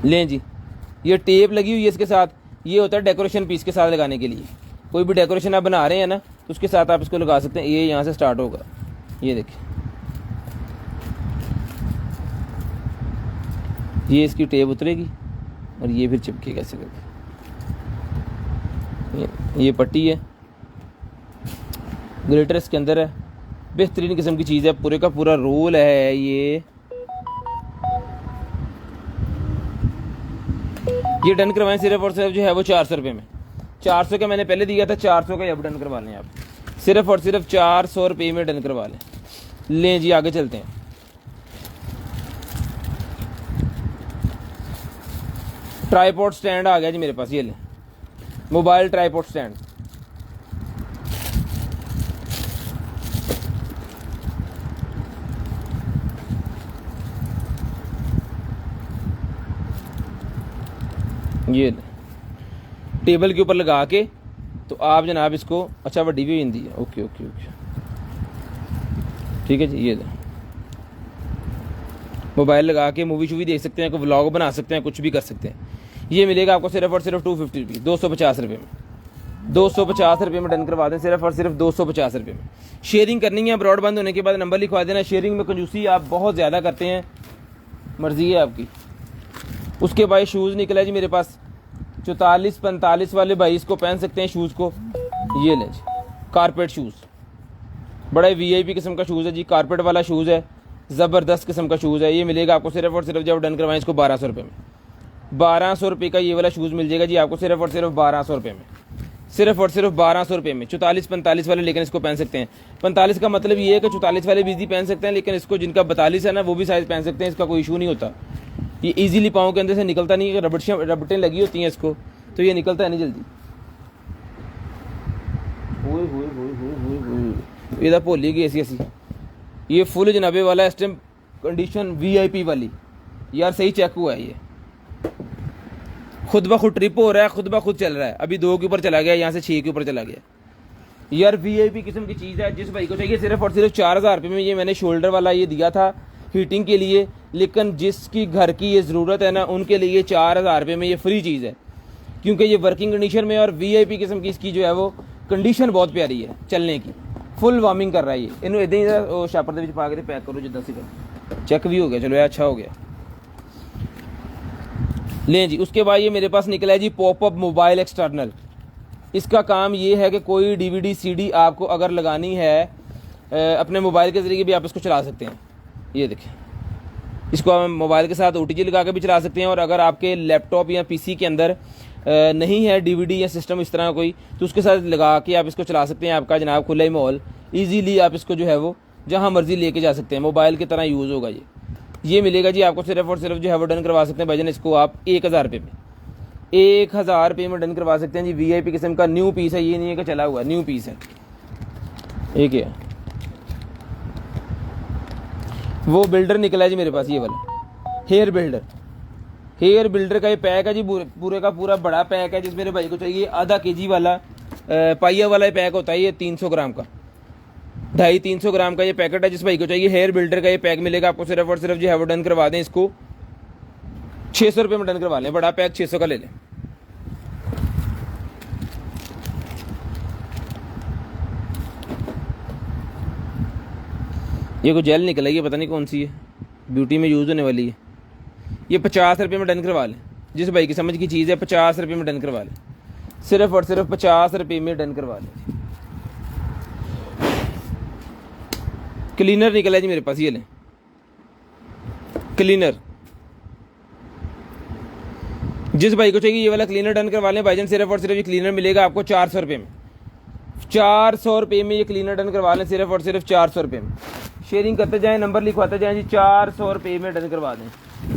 लें जी, ये टेप लगी हुई है इसके साथ, ये होता है डेकोरेशन पीस के साथ लगाने के लिए। कोई भी डेकोरेशन आप बना रहे हैं ना तो उसके साथ आप इसको लगा सकते हैं। ये यहाँ से स्टार्ट होगा, ये देखिए, ये इसकी टेप उतरेगी और ये फिर चिपकेगा ऐसे करके। ये पट्टी है, ग्लिटर इसके अंदर है, बेहतरीन किस्म की चीज़ है, पूरे का पूरा रोल है। ये डन करवाएं सिर्फ और सिर्फ जो है वो 400 रुपये में। 400 का मैंने पहले दिया था, 400 का अब डन करवा लें आप, सिर्फ और सिर्फ 400 रुपये में डन करवा लें। लें जी आगे चलते हैं। ट्राईपॉड स्टैंड आ गया जी मेरे पास, ये लें, मोबाइल ट्राईपॉड स्टैंड। ये टेबल के ऊपर लगा के तो आप जनाब इसको, अच्छा वड्डी भी हिंदी है, ओके ओके ओके ठीक है जी। ये मोबाइल लगा के मूवी शूवी देख सकते हैं, कोई व्लॉग बना सकते हैं, कुछ भी कर सकते हैं। ये मिलेगा आपको सिर्फ और सिर्फ 250 रुपये, 250 रुपये में, 250 रुपये में डन करवा दें, सिर्फ और सिर्फ 250 रुपये में। शेयरिंग करनी है, ब्रॉड बंद होने के बाद नंबर लिखवा देना। शेयरिंग में कंजूसी आप बहुत ज़्यादा करते हैं, मर्जी है आपकी। उसके बाद शूज़ निकला जी मेरे पास, 44-45 वाले भाई इसको पहन सकते हैं शूज़ को। ये लें जी, कारपेट शूज़, बड़ा VIP किस्म का शूज़ है जी, कारपेट वाला शूज़ है, ज़बरदस्त किस्म का शूज़ है। ये मिलेगा आपको सिर्फ और सिर्फ, जब डन करवाएं इसको 1200 रुपये में, 1200 रुपये का ये वाला शूज़ मिल जाएगा जी आपको सिर्फ और सिर्फ 1200 रुपये में, सिर्फ और सिर्फ 1200 रुपये में। 44-45 वाले लेकिन इसको पहन सकते हैं। 45 का मतलब ये है कि 44 वाले भी पहन सकते हैं, लेकिन इसको जिनका 42 है ना वो भी साइज़ पहन सकते हैं, इसका कोई इशू नहीं होता। ये इजीली पाँव के अंदर से निकलता नहीं है, रबटें लगी होती हैं इसको, तो ये निकलता है नहीं जल्दी। ये भोली गई ऐसी। ये फुल जनाबे वाला स्टैम्प कंडीशन VIP वाली, यार सही चेक हुआ है। ये खुद ब खुद ट्रिप हो रहा है, खुद ब खुद चल रहा है। अभी 2 के ऊपर चला गया, यहाँ से 6 के ऊपर चला गया। यार VIP किस्म की चीज़ है। जिस भाई को चाहिए सिर्फ और सिर्फ 4000 रुपये में, ये मैंने शोल्डर वाला ये दिया था हीटिंग के लिए, लेकिन जिसकी घर की ये ज़रूरत है ना उनके लिए 4000 रुपये में ये फ्री चीज़ है, क्योंकि ये वर्किंग कंडीशन में और VIP किस्म की इसकी जो है वो कंडीशन बहुत प्यारी है चलने की, फुल वार्मिंग कर रहा है। ये इन्हों इदा ही शापर के पा के पैक करो जिदा सी कर, चेक भी हो गया, चलो यार अच्छा हो गया। लें जी, उसके बाद ये मेरे पास निकला है जी पॉपअप मोबाइल एक्सटर्नल। इसका काम ये है कि कोई DVD CD आपको अगर लगानी है अपने मोबाइल के ज़रिए भी आप इसको चला सकते हैं। ये देखें, इसको आप मोबाइल के साथ OTG लगा के भी चला सकते हैं, और अगर आपके लैपटॉप या PC के अंदर नहीं है DVD या सिस्टम इस तरह कोई, तो उसके साथ लगा के आप इसको चला सकते हैं। आपका जनाब खुला ही माहौल, ईजीली आप इसको जो है वो जहाँ मर्जी लेके जा सकते हैं, मोबाइल की तरह यूज़ होगा। ये मिलेगा जी आपको सिर्फ और सिर्फ जो है वो डन करवा सकते हैं भाईजान इसको आप 1000 रुपये में, 1000 रुपये में डन करवा सकते हैं जी। VIP किस्म का न्यू पीस है, ये नहीं है कि चला हुआ, न्यू पीस है। एक है वो बिल्डर निकला है जी मेरे पास, ये वाला हेयर बिल्डर का ये पैक है जी, पूरे का पूरा बड़ा पैक है। जिस मेरे भाई को चाहिए आधा kg वाला पाइया वाला ये पैक होता है, ये 300 ग्राम का, 250-300 ग्राम का ये पैकेट है। जिस भाई को चाहिए हेयर बिल्डर का ये पैक मिलेगा आपको सिर्फ और सिर्फ जो है वो डन करवा दें इसको 600 रुपये में डन करवा लें। बड़ा पैक 600 का ले लें। ये कोई जेल निकला है, ये पता नहीं कौन सी है, ब्यूटी में यूज़ होने वाली है। ये 50 रुपये में डन करवा लें। जिस भाई की समझ की चीज़ है 50 रुपये में डन करवा लें, सिर्फ और सिर्फ 50 रुपये में डन करवा लें। क्लीनर निकला है जी मेरे पास, ये लें क्लीनर। जिस भाई को चाहिए ये वाला क्लीनर डन करवा लें भाईजान, सिर्फ और सिर्फ ये क्लीनर मिलेगा आपको 400 रुपये में, ₹400 में ये क्लीनर डन करवा लें, सिर्फ और सिर्फ ₹400 में। शेयरिंग करते जाएं, नंबर लिखवाते जाएं जी, ₹400 में डन करवा दें,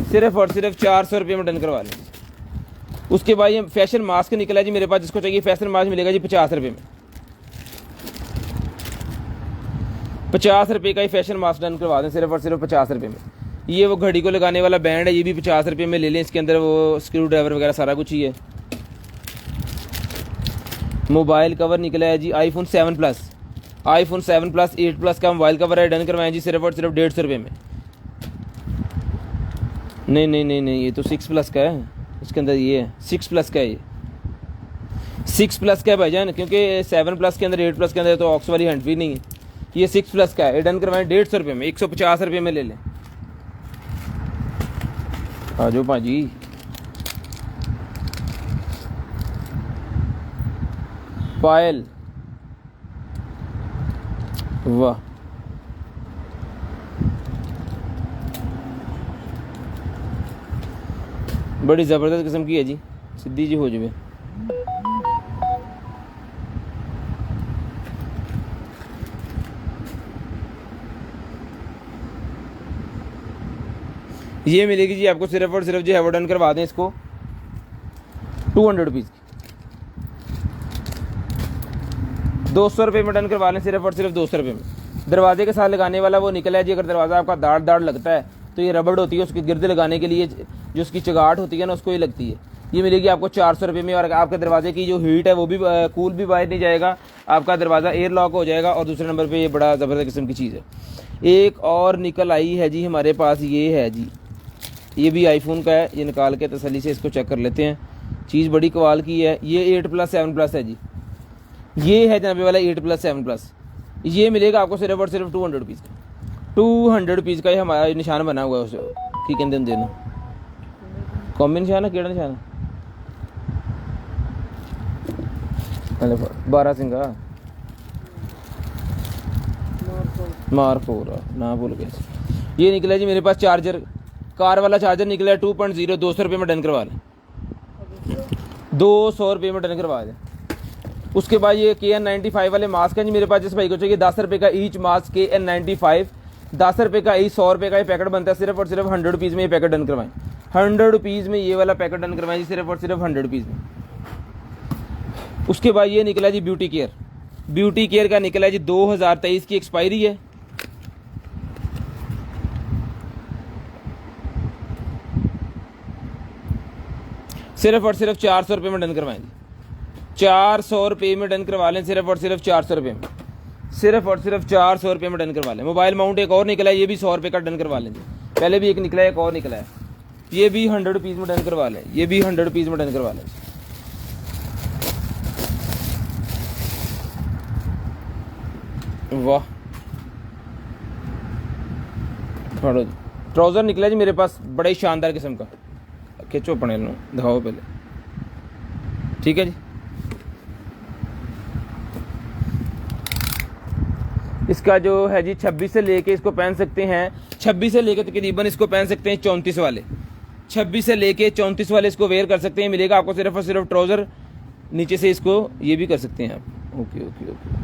सिर्फ और सिर्फ ₹400 में डन करवा लें। उसके बाद ये फैशन मास्क निकला जी मेरे पास, जिसको चाहिए फैशन मास्क मिलेगा जी ₹50 में। ₹50 का ही फैशन मास्क डन करवा दें, सिर्फ और सिर्फ ₹50 में। ये वो घड़ी को लगाने वाला बैंड है, ये भी ₹50 में ले लें। इसके अंदर वो स्क्रू ड्राइवर वगैरह सारा कुछ ही है। मोबाइल कवर निकला है जी iPhone 7 plus, iPhone 7 plus 8 plus का मोबाइल कवर है, डन करवाएं जी सिर्फ और सिर्फ ₹150 में। नहीं नहीं नहीं नहीं, ये तो 6 प्लस का है, इसके अंदर ये है 6 प्लस का है, ये 6 प्लस का है भाईजान, क्योंकि 7 प्लस के अंदर 8 प्लस के अंदर तो ऑक्स वाली हंट भी नहीं है। ये 6 प्लस का है, डन करवाएं ₹150 में, ₹150 में ले लें। आ जाओ भाजी, पायल, वाह बड़ी ज़बरदस्त किस्म की है जी, सीधी जी हो जाए। ये मिलेगी जी आपको सिर्फ और सिर्फ जो है वो डन करवा दें इसको ₹200 की, ₹200 में डन करवा लें, सिर्फ और सिर्फ ₹200 में। दरवाजे के साथ लगाने वाला वो निकला है जी, अगर दरवाज़ा आपका दाड़ दाड़ लगता है तो ये रबड़ होती है, उसके गिरद लगाने के लिए जो उसकी चगाट होती है ना, उसको ही लगती है। ये मिलेगी आपको ₹400 में, और आपके दरवाजे की जो हीट है वो भी कूल भी बाहर नहीं जाएगा, आपका दरवाज़ा एयर लॉक हो जाएगा। और दूसरे नंबर पे ये बड़ा ज़बरदस्त किस्म की चीज़ है। एक और निकल आई है जी हमारे पास, ये है जी, ये भी आईफोन का है, ये निकाल के तसल्ली से इसको चेक कर लेते हैं। चीज़ बड़ी कमाल की है। ये 8 प्लस 7 प्लस है जी, ये है जनाबे वाला 8 प्लस 7 प्लस। ये मिलेगा आपको सिर्फ और सिर्फ ₹200 का, ₹200 का। ये हमारा निशान बना हुआ है उसे की कहते हैं देना, कौमी निशान है, केड़ा निशान है, 12 सिंगा मार्क हो रहा ना, भूल गए। ये निकला जी मेरे पास चार्जर, कार वाला चार्जर निकला है 2.0, ₹200 में डन करवा लें, ₹200 में डन करवा दें। उसके बाद ये KN95 वाले मास्क हैं जी मेरे पास, जिस भाई को चाहिए ₹10 का ईच मास्क KN95, ₹10 का ईच, ₹100 का ये पैकेट बनता है, सिर्फ और सिर्फ ₹100 में ये पैकेट डन करवाएं, ₹100 में ये वाला पैकेट डन करवाएं जी, सिर्फ और सिर्फ ₹100 में। उसके बाद ये निकला जी ब्यूटी केयर, ब्यूटी केयर का निकला जी 2023 की एक्सपायरी है, सिर्फ और सिर्फ ₹400 में डन करवाएं जी, ₹400 में डन करवा लें, सिर्फ और सिर्फ ₹400 में, सिर्फ और सिर्फ ₹400 में डन करवा लें। मोबाइल माउंट एक और निकला है, ये भी ₹100 का डन करवा लें जी, पहले भी एक निकला है, एक और निकला है, ये भी ₹100 में डन करवा लें, ये भी ₹100 में डन करवा लें। वाह, ट्राउज़र निकला जी मेरे पास बड़ा ही शानदार किस्म का, खींचो पड़े लो दिखाओ पहले, ठीक है जी। इसका जो है जी 26 से लेके इसको पहन सकते हैं, 26 से लेके तकरीबन इसको पहन सकते हैं 34 वाले, 26 से लेके 34 वाले इसको वेयर कर सकते हैं। मिलेगा आपको सिर्फ और सिर्फ ट्राउज़र, नीचे से इसको ये भी कर सकते हैं आप। ओके ओके ओके,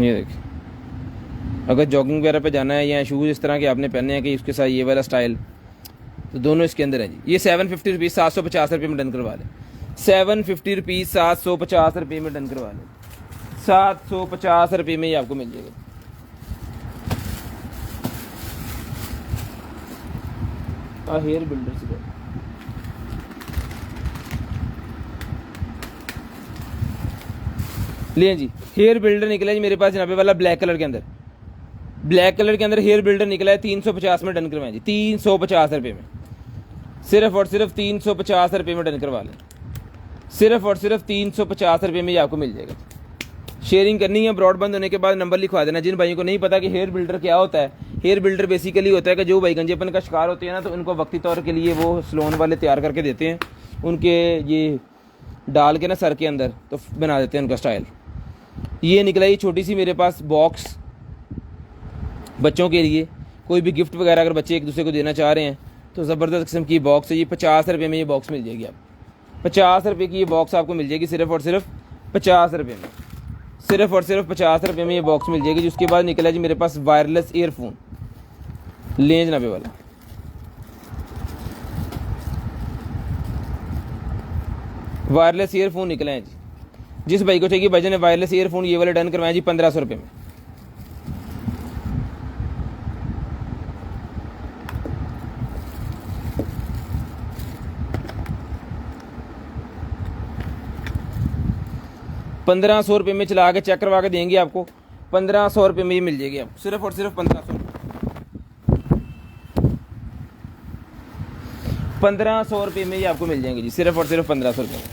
ये देखिए, अगर जॉगिंग वगैरह पे जाना है या शूज़ इस तरह के आपने पहने हैं कि उसके साथ ये वाला स्टाइल, तो दोनों इसके अंदर है जी। ये ₹750 ₹750 में डन करवा लें, ₹750 ₹750 में डन करवा लें, ₹750 में ही आपको मिल जाएगा। हेयर बिल्डर से लिए जी, हेयर बिल्डर निकला जी मेरे पास जनाबे वाला ब्लैक कलर के अंदर, ब्लैक कलर के अंदर हेयर बिल्डर निकला है, 350 में डन करवाएं जी, ₹350 में, सिर्फ और सिर्फ ₹350 में डन करवा लें, सिर्फ और सिर्फ ₹350 में ही आपको मिल जाएगा। शेयरिंग करनी है, ब्रॉड बंद होने के बाद नंबर लिखवा देना। जिन भाइयों को नहीं पता कि हेयर बिल्डर क्या होता है, हेयर बिल्डर बेसिकली होता है कि जो भाई गंजेपन का शिकार होते हैं ना, तो उनको वक्ती तौर के लिए वो सलोन वाले तैयार करके देते हैं, उनके ये डाल के ना सर के अंदर तो बना देते हैं उनका स्टाइल। ये निकला ये छोटी सी मेरे पास बॉक्स बच्चों के लिए, कोई भी गिफ्ट वगैरह अगर बच्चे एक दूसरे को देना चाह रहे हैं तो ज़बरदस्त किस्म की बॉक्स है, ये 50 रुपये में ये बॉक्स मिल जाएगी आपको। 50 रुपये की ये बॉक्स आपको मिल जाएगी सिर्फ़ और सिर्फ 50 रुपये में, सिर्फ़ और सिर्फ 50 रुपये में ये बॉक्स मिल जाएगी। जिसके बाद निकला जी मेरे पास वायरलेस ईयरफोन लेंज 90 वाला। वायरलेस ईयरफोन निकले हैं जी, जिस भाई को चाहिए भाईजान ने वायरलेस ईयरफोन ये वाले डन करवाएं जी 1500 रुपये में। ₹1500 में चला के चेक करवा के देंगे आपको। 1500 रुपये में ये मिल जाएगी आपको, सिर्फ और सिर्फ 1500 1500 रुपये में ये आपको मिल जाएंगे जी, सिर्फ और सिर्फ 1500 रुपये में।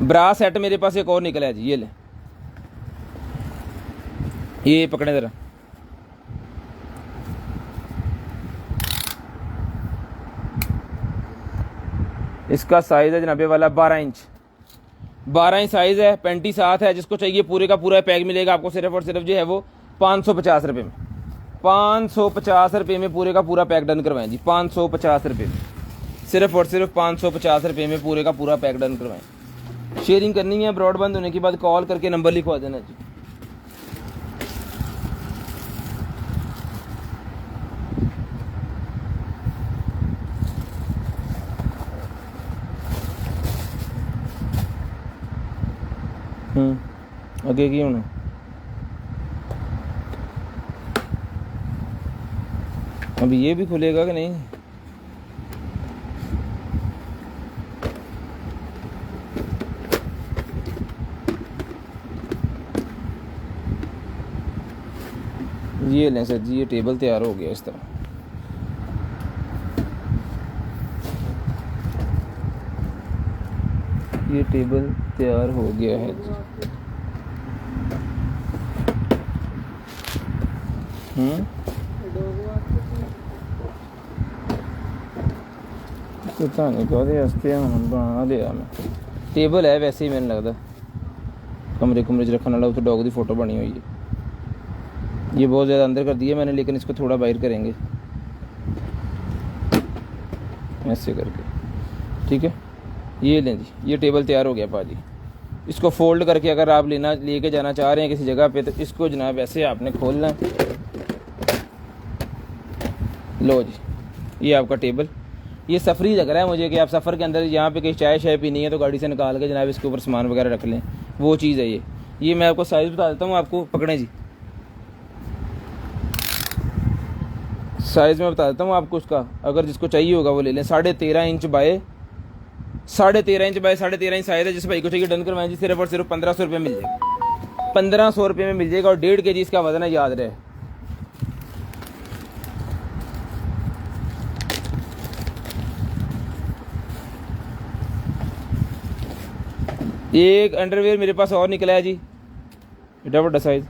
ब्रा सेट मेरे पास एक और निकला है जी, ये ले, ये पकड़े ज़रा। इसका साइज़ है जनाबे वाला 12 इंच, 12 इंच साइज़ है, पेंटी साथ है। जिसको चाहिए पूरे का पूरा पैक मिलेगा आपको सिर्फ और सिर्फ जो है वो 550 रुपये में। 550 रुपये में पूरे का पूरा पैक डन करवाएं जी, 550 रुपये में, सिर्फ और सिर्फ 550 रुपये में पूरे का पूरा पैक डन करवाएं। शेयरिंग करनी है, ब्रॉडबैंड होने के बाद कॉल करके नंबर लिखवा देना जी। अगे की होना अभी ये भी खुलेगा कि नहीं? ये लें सर जी, ये टेबल तैयार हो गया इस तरह। ये टेबल तैयार हो गया है जी। पता नहीं कहते हस्ते बना लिया मैं। टेबल है वैसे ही, मैंने लगता कमरे कमरे च रखने वाला, उस डॉग की फ़ोटो बनी हुई है। ये बहुत ज़्यादा अंदर कर दिया मैंने, लेकिन इसको थोड़ा बाहर करेंगे ऐसे करके, ठीक है। ये लें जी, ये टेबल तैयार हो गया पाजी। इसको फोल्ड करके अगर आप लेके जाना चाह रहे हैं किसी जगह पे, तो इसको जनाब ऐसे आपने खोलना है। लो जी, ये आपका टेबल। ये सफरी लग रहा है मुझे कि आप सफ़र के अंदर यहाँ पे कहीं चाय शाय पीनी है तो गाड़ी से निकाल के जनाब इसके ऊपर सामान वगैरह रख लें, वो चीज़ है ये मैं आपको साइज़ बता देता हूँ, आपको पकड़ें जी। साइज़ में बता देता हूँ आपको उसका, अगर जिसको चाहिए होगा वो ले लें। 13.5 inch by 13.5 inch by 13.5 inch size है। जिस भाई को चाहिए डन करवाएं जी, सिर्फ और सिर्फ 1500 रुपये मिल जाएगा। 1500 रुपये में मिल जाएगा, और 1.5 kg इसका वजन है, याद रहे। एक अंडरवेयर मेरे पास और निकला है जी, एडा बड़ा साइज,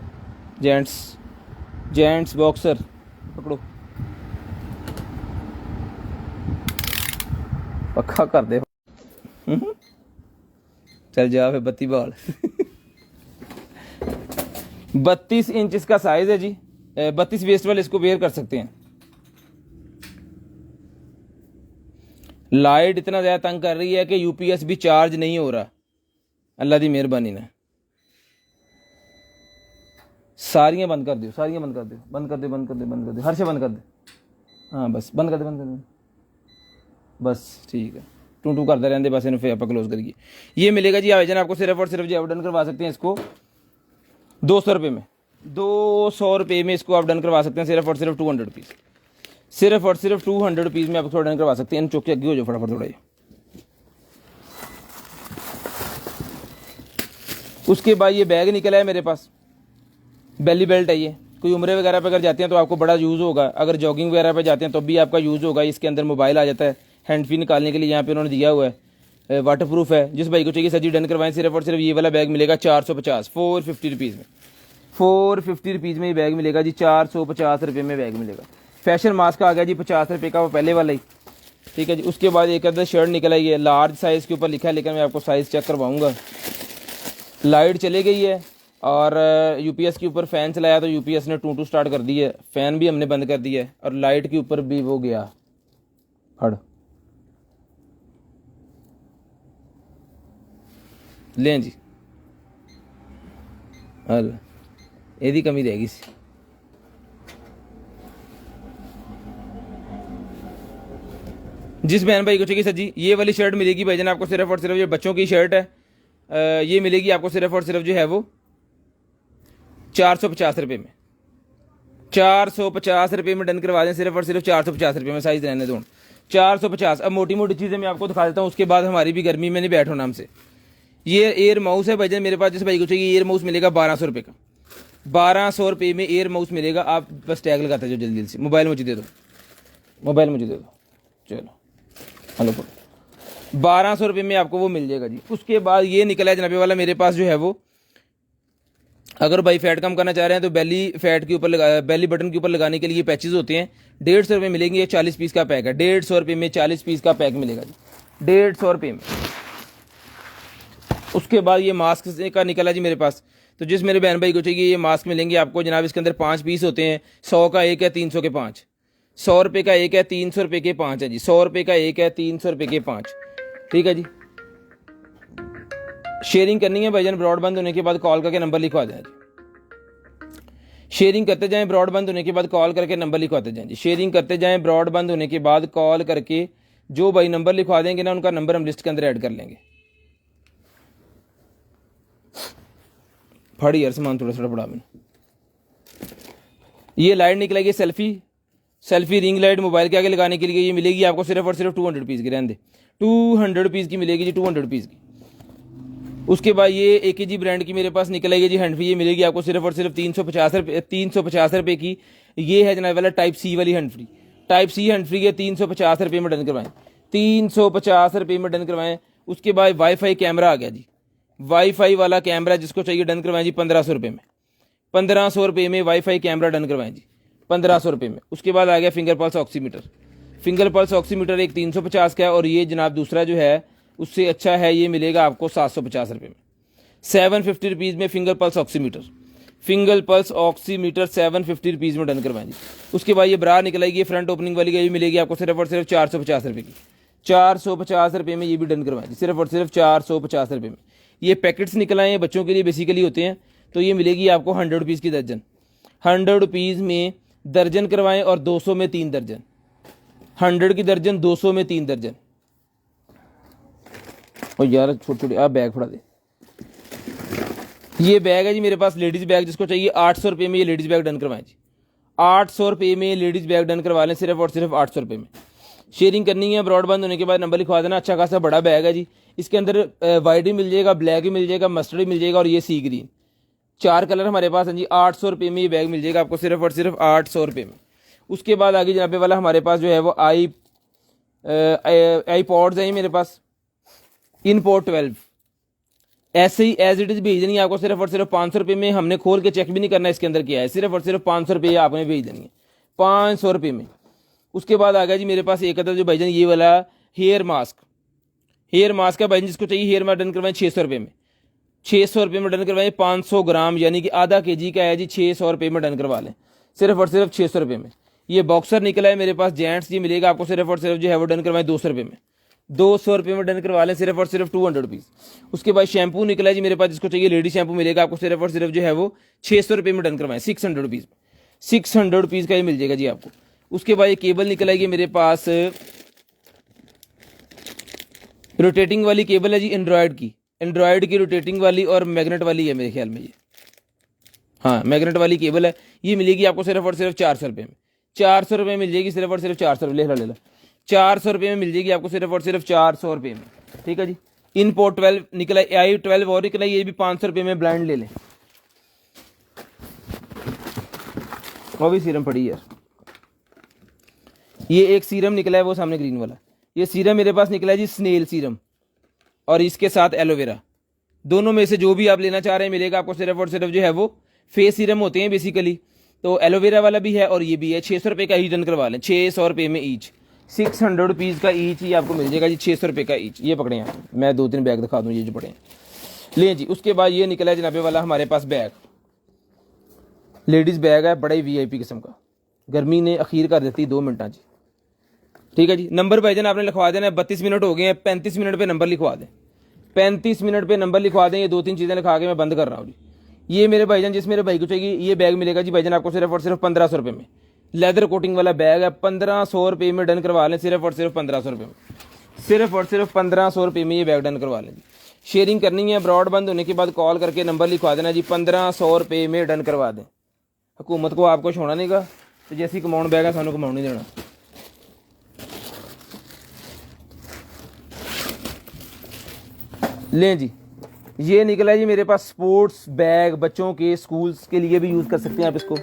जेंट्स बॉक्सर। पकड़ो, पक्का कर दे। चल जा फिर, 32 बाल। 32 इंच इसका साइज है जी, 32 वेस्ट वाले इसको वेयर कर सकते हैं। लाइट इतना ज़्यादा तंग कर रही है कि यूपीएस भी चार्ज नहीं हो रहा, अल्लाह दी मेहरबानी ने। सारियाँ बंद कर दो, सारियाँ बंद कर दो, बंद कर दो, बंद कर दो, बंद कर दो, हर से बंद कर दो। हाँ बस बंद कर दो, बंद कर दो, बस ठीक है। टू करते रहते बस, इन्हें फिर आप क्लोज करिए। ये मिलेगा जी आवेदन आपको सिर्फ और सिर्फ जो आप डन करवा सकते हैं इसको 200 रुपये में। 200 रुपये में इसको आप डन करवा सकते हैं, सिर्फ और सिर्फ 200 रुपीज़, सिर्फ और सिर्फ 200 रुपीज़ में आप थोड़ा डन करवा सकते हैं। इन चौके आगे हो जाओ फटाफट थोड़ा। उसके बाद ये बैग निकला है मेरे पास, बेली बेल्ट है ये। कोई उम्रे वगैरह पे अगर जाते हैं तो आपको बड़ा यूज़ होगा, अगर जॉगिंग वगैरह पे जाते हैं तो भी आपका यूज़ होगा। इसके अंदर मोबाइल आ जाता है, हैंड फ्री निकालने के लिए यहाँ पे उन्होंने दिया हुआ है, वाटर प्रूफ है। जिस भाई को चाहिए सर जी डन करवाएं, सिर्फ और सिर्फ ये वाला बैग मिलेगा 450, 450 रुपीज़ में। 450 रुपीज़ में ये बैग मिलेगा जी, 450 रुपये में बैग मिलेगा। फैशन मास्क आ गया जी 50 रुपये का, वो पहले वाला ही, ठीक है जी। उसके बाद एक अदर शर्ट निकला, ये लार्ज साइज़ के ऊपर लिखा है, लेकिन मैं आपको साइज़ चेक करवाऊँगा। लाइट चली गई है, और यूपीएस के ऊपर फ़ैन चलाया तो यूपीएस ने टू स्टार्ट कर दी है, फ़ैन भी हमने बंद कर दिया है, और लाइट के ऊपर भी वो गया फड़। लें जी, हल यदी कमी रहेगी सी। जिस बहन भाई को चाहिए सर जी, ये वाली शर्ट मिलेगी भाईजान आपको सिर्फ और सिर्फ, ये बच्चों की शर्ट है, ये मिलेगी आपको सिर्फ और सिर्फ जो है वो 450 रुपये में। 450 रुपये में डन करवा दें, सिर्फ और सिर्फ 450 रुपये में। साइज रहने दो 450। अब मोटी मोटी चीज़ें मैं आपको दिखा देता हूँ, उसके बाद हमारी भी गर्मी में नहीं बैठो नाम से। ये एयर माउस है भाईजान मेरे पास, जिस भाई को चाहिए एयर माउस मिलेगा 1200 रुपये का। 1200 रुपये में एयर माउस मिलेगा। आप बस टैग लगाते जो जल्दी जल्दी से। मोबाइल मुझे दे दो, मोबाइल मुझे दे दो, चलो हेलो। 1200 रुपये में आपको वो मिल जाएगा जी। उसके बाद ये निकला है जनाबे वाला मेरे पास जो है वो, अगर भाई फैट कम करना चाह रहे हैं तो बेली फैट के ऊपर लगा, बेली बटन के ऊपर लगाने के लिए पैचेज होते हैं। 150 रुपये मिलेंगे, ये 40 पीस का पैक है। 150 रुपये में 40 पीस का पैक मिलेगा जी, 150 रुपये में। उसके बाद ये मास्क का निकला जी मेरे पास, तो जिस मेरे बहन भाई को चाहिए ये मास्क मिलेंगे आपको जनाब। इसके अंदर 5 पीस होते हैं, 100 का एक है, 300 के 5। 100 रुपये का एक है, 300 रुपये के 5 है जी। 100 रुपये का एक है, 300 रुपये के 5, ठीक है जी। शेयरिंग करनी है भाईजान, ब्रॉडबैंड होने के बाद कॉल करके नंबर लिखवा दें जी। शेयरिंग करते जाएं, ब्रॉडबैंड होने के बाद कॉल करके नंबर लिखवाते जाएं जी। शेयरिंग करते जाएं, ब्रॉडबैंड होने के बाद कॉल करके जो भाई नंबर लिखवा देंगे ना, उनका नंबर हम लिस्ट के अंदर ऐड कर लेंगे। फड़ी यार सामान थोड़ा थोड़ा पड़ा मैंने। ये लाइट निकलेगी सेल्फी रिंग लाइट मोबाइल के आगे लगाने के लिए, ये मिलेगी आपको सिर्फ और सिर्फ 200 पीस की। रहने दे, 200 पीस की मिलेगी जी, 200 पीस की। उसके बाद ये AKG ब्रांड की मेरे पास निकल आएगी जी हैंड फ्री, ये मिलेगी आपको सिर्फ और सिर्फ 350 रुपये की। ये है जनाब वाला टाइप सी वाली hand free. Type C hand free है, 350 रुपये में डन करवाएं, 350 रुपये में डन करवाएं। उसके बाद वाईफाई कैमरा आ गया जी, वाईफाई वाला कैमरा जिसको चाहिए डन करवाएं जी 1500 रुपये में। 1500 रुपये में वाईफाई कैमरा डन करवाएं जी, 1500 रुपये में। उसके बाद आ गया finger pulse oximeter. Finger pulse oximeter एक 350 का है, और ये जनाब दूसरा जो है उससे अच्छा है, ये मिलेगा आपको 750 रुपये में। 750 रुपीज़ में finger pulse oximeter. Finger pulse oximeter 750 rupees में डन करवाएं जी। उसके बाद ये ब्रा निकलेगी फ्रंट ओपनिंग वाली, ये मिलेगी आपको सिर्फ और सिर्फ 450 रुपये की। 450 रुपये में ये भी डन करवाएं जी, सिर्फ और सिर्फ 450 रुपये में। ये पैकेट्स निकल आए हैं, बच्चों के लिए बेसिकली होते हैं, तो ये मिलेगी आपको 100 रुपीज़ की दर्जन। 100 रुपीज़ में दर्जन करवाएं, और 200 में 3 दर्जन। 100 की दर्जन, 200 में 3 दर्जन। और यार छोटे छोटे आप बैग फड़ा दे। ये बैग है जी मेरे पास लेडीज़ बैग, जिसको चाहिए 800 रुपये में ये लेडीज़ बैग डन करवाएं जी। 800 रुपये में लेडीज़ बैग डन करवा लें, सिर्फ और सिर्फ 800 रुपये में। शेयरिंग करनी है, ब्रॉडबैंड होने के बाद नंबर लिखवा देना। अच्छा खासा बड़ा बैग है जी, इसके अंदर वाइट भी मिल जाएगा, ब्लैक भी मिल जाएगा, मस्टर्ड भी मिल जाएगा, और ये सी ग्रीन, 4 कलर हमारे पास हैं जी। 800 रुपये में ये बैग मिल जाएगा आपको, सिर्फ और सिर्फ 800 रुपये में। उसके बाद आगे जनाबे वाला हमारे पास जो है वो आई पॉड्स हैं मेरे पास, इनपोर्ट 12 ऐसे ही एज इट इज़ भेज देनी है आपको, सिर्फ और सिर्फ 500 रुपये में। हमने खोल के चेक भी नहीं करना इसके अंदर क्या है, सिर्फ और सिर्फ 500 रुपये आपने भेज देनी है, 500 रुपये में। उसके बाद आ गया जी मेरे पास एक अदर जो भाईजान ये वाला हेयर मास्क। हेयर मास्क है भाईजान, जिसको चाहिए हेयर मास्क डन करवाएं 600 रुपये में। 600 रुपये में डन करवाएं, 500 ग्राम यानी कि आधा kg का है जी, 600 रुपये में डन करवा लें, सिर्फ और सिर्फ 600 रुपये में। ये बॉक्सर निकला है मेरे पास जेंट्स, ये मिलेगा आपको सिर्फ और सिर्फ जो है वो डन करवाएं 200 रुपये में। 200 रुपये में डन करवा लें, सिर्फ और सिर्फ 200 रुपीज़। उसके बाद शैम्पू निकला है जी मेरे पास, जिसको चाहिए लेडी शैम्पू मिलेगा आपको सिर्फ और सिर्फ जो है वो 600 रुपये में डन करवाएं, 600 रुपीज़। 600 रुपीज़ का ये मिल जाएगा जी आपको। उसके बाद ये केबल निकल आएगी मेरे पास, रोटेटिंग वाली केबल है जी, एंड्रॉयड की रोटेटिंग वाली और मैग्नेट वाली है मेरे ख्याल में ये, हाँ मैग्नेट वाली केबल है। ये मिलेगी आपको सिर्फ और सिर्फ 400 रुपये में। 400 रुपये में मिल जाएगी, सिर्फ और सिर्फ 400 रुपये, ले ला 400 रुपये में मिल जाएगी आपको, सिर्फ और सिर्फ 400 रुपये में, ठीक है जी। इनपोर्ट 12 निकला, i12 और निकला, ये भी 500 रुपये में ब्लाइंड ले लें। वो भी सीरम पड़ी यार, ये एक सीरम निकला है वो सामने ग्रीन वाला, ये सीरम मेरे पास निकला है जी स्नेल सीरम, और इसके साथ एलोवेरा। दोनों में से जो भी आप लेना चाह रहे हैं मिलेगा आपको, सिर्फ और सिर्फ जो है वो फेस सीरम होते हैं बेसिकली, तो एलोवेरा वाला भी है और ये भी है। 600 रुपये का ही डन करवा लें, 600 रुपये में ईच, 600 रुपीज़ का ईच ही आपको मिल जाएगा जी, 600 रुपये का ईच। ये पकड़े हैं, मैं 2-3 बैग दिखा दूँ ये जो पड़े हैं। ले जी। उसके बाद ये निकला है जनाबे वाला हमारे पास बैग, लेडीज़ बैग है, बड़ा ही VIP किस्म का, गर्मी ने अखीर कर देती 2 मिनट जी। ठीक है जी। नंबर भाईजान आपने लिखवा देना है, 32 मिनट हो गए हैं, 35 मिनट पे नंबर लिखवा दें, 35 मिनट पे नंबर लिखवा दें। ये 2-3 चीज़ें लिखा के मैं बंद कर रहा हूँ जी। ये मेरे भाईजान, जिस मेरे भाई को चाहिए ये बैग मिलेगा जी भाईजान आपको सिर्फ और सिर्फ 1500 रुपये में। लेदर कोटिंग वाला बैग है, 1500 रुपये में डन करवा लें, सिर्फ और सिर्फ 1500 रुपये में, सिर्फ और सिर्फ 1500 रुपये में ये बैग डन करवा लें जी। शेयरिंग करनी है, ब्रॉड बंद होने के बाद कॉल करके नंबर लिखवा देना जी, 1500 रुपये में डन करवा दें। हुकूमत को आपको छोड़ना नहीं गा, तो जैसी कमाउंड बैग है सानू कमाउंड नहीं देना। लें जी। ये निकला है जी मेरे पास स्पोर्ट्स बैग, बच्चों के स्कूल्स के लिए भी यूज़ कर सकते हैं आप इसको।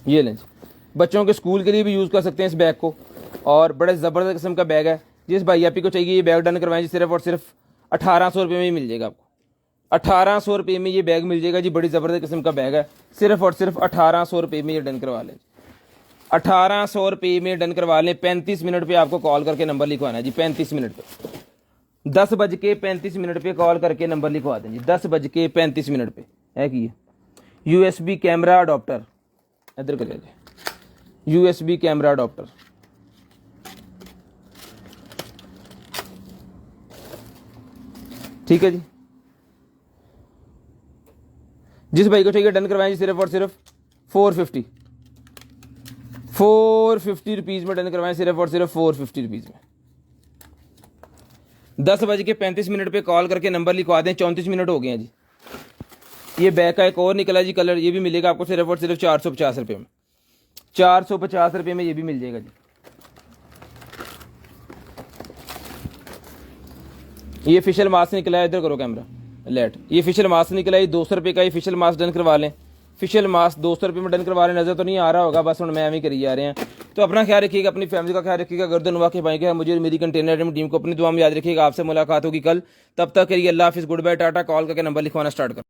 ये लें जी, बच्चों के स्कूल के लिए भी यूज़ कर सकते हैं इस बैग को, और बड़े ज़बरदस्त किस्म का बैग है। जिस भाई आप को चाहिए ये बैग डन करवाएं जी, सिर्फ और सिर्फ 1800 रुपये में ही मिल जाएगा आपको। 1800 रुपये में ये बैग मिल जाएगा जी, बड़ी ज़बरदस्त किस्म का बैग है, सिर्फ और सिर्फ 1800 रुपये में ये डन करवा लें। 1800 रुपये में डन करवा लें। 35 मिनट पे आपको कॉल करके नंबर लिखवाना है जी, 35 मिनट पे, 10:35 पे कॉल करके नंबर लिखवा दें जी, 10:35 पे है कि USB कैमरा अडॉप्टर, इधर करिए जी, USB कैमरा अडॉप्टर। ठीक है जी। जिस भाई को चाहिए डन करवाएं जी, सिर्फ और सिर्फ 450 रुपीज़ में डन करवाएं, सिर्फ और सिर्फ 450 रुपीज़ में। 10:35 पे कॉल करके नंबर लिखवा दें। 34 मिनट हो गए हैं जी। ये बैग का एक और निकला जी कलर, ये भी मिलेगा आपको सिर्फ और सिर्फ 450 रुपये में, 450 रुपये में ये भी मिल जाएगा जी। ये फिशल मास्क निकला है, इधर करो कैमरा लेट। ये फिशल मास्क निकला है 200 रुपये का, ये फिशल मास्क डन करवा लें। फिशल मास्क 200 रुपये में डन करवा लें। नज़र तो नहीं आ रहा होगा, बस हम मैं ही करी जा रहे हैं। तो अपना ख्याल रखिएगा, अपनी फैमिली का ख्याल रखिएगा, गर्दन वाकई पाएंगे मुझे मेरी कंटेनर टीम को अपनी दुआ में याद रखिएगा। आपसे मुलाकात होगी कल, तब तक करिए अल्लाह हाफिज़, गुड बाय, टाटा। कॉल करके नंबर लिखवाना स्टार्ट करो।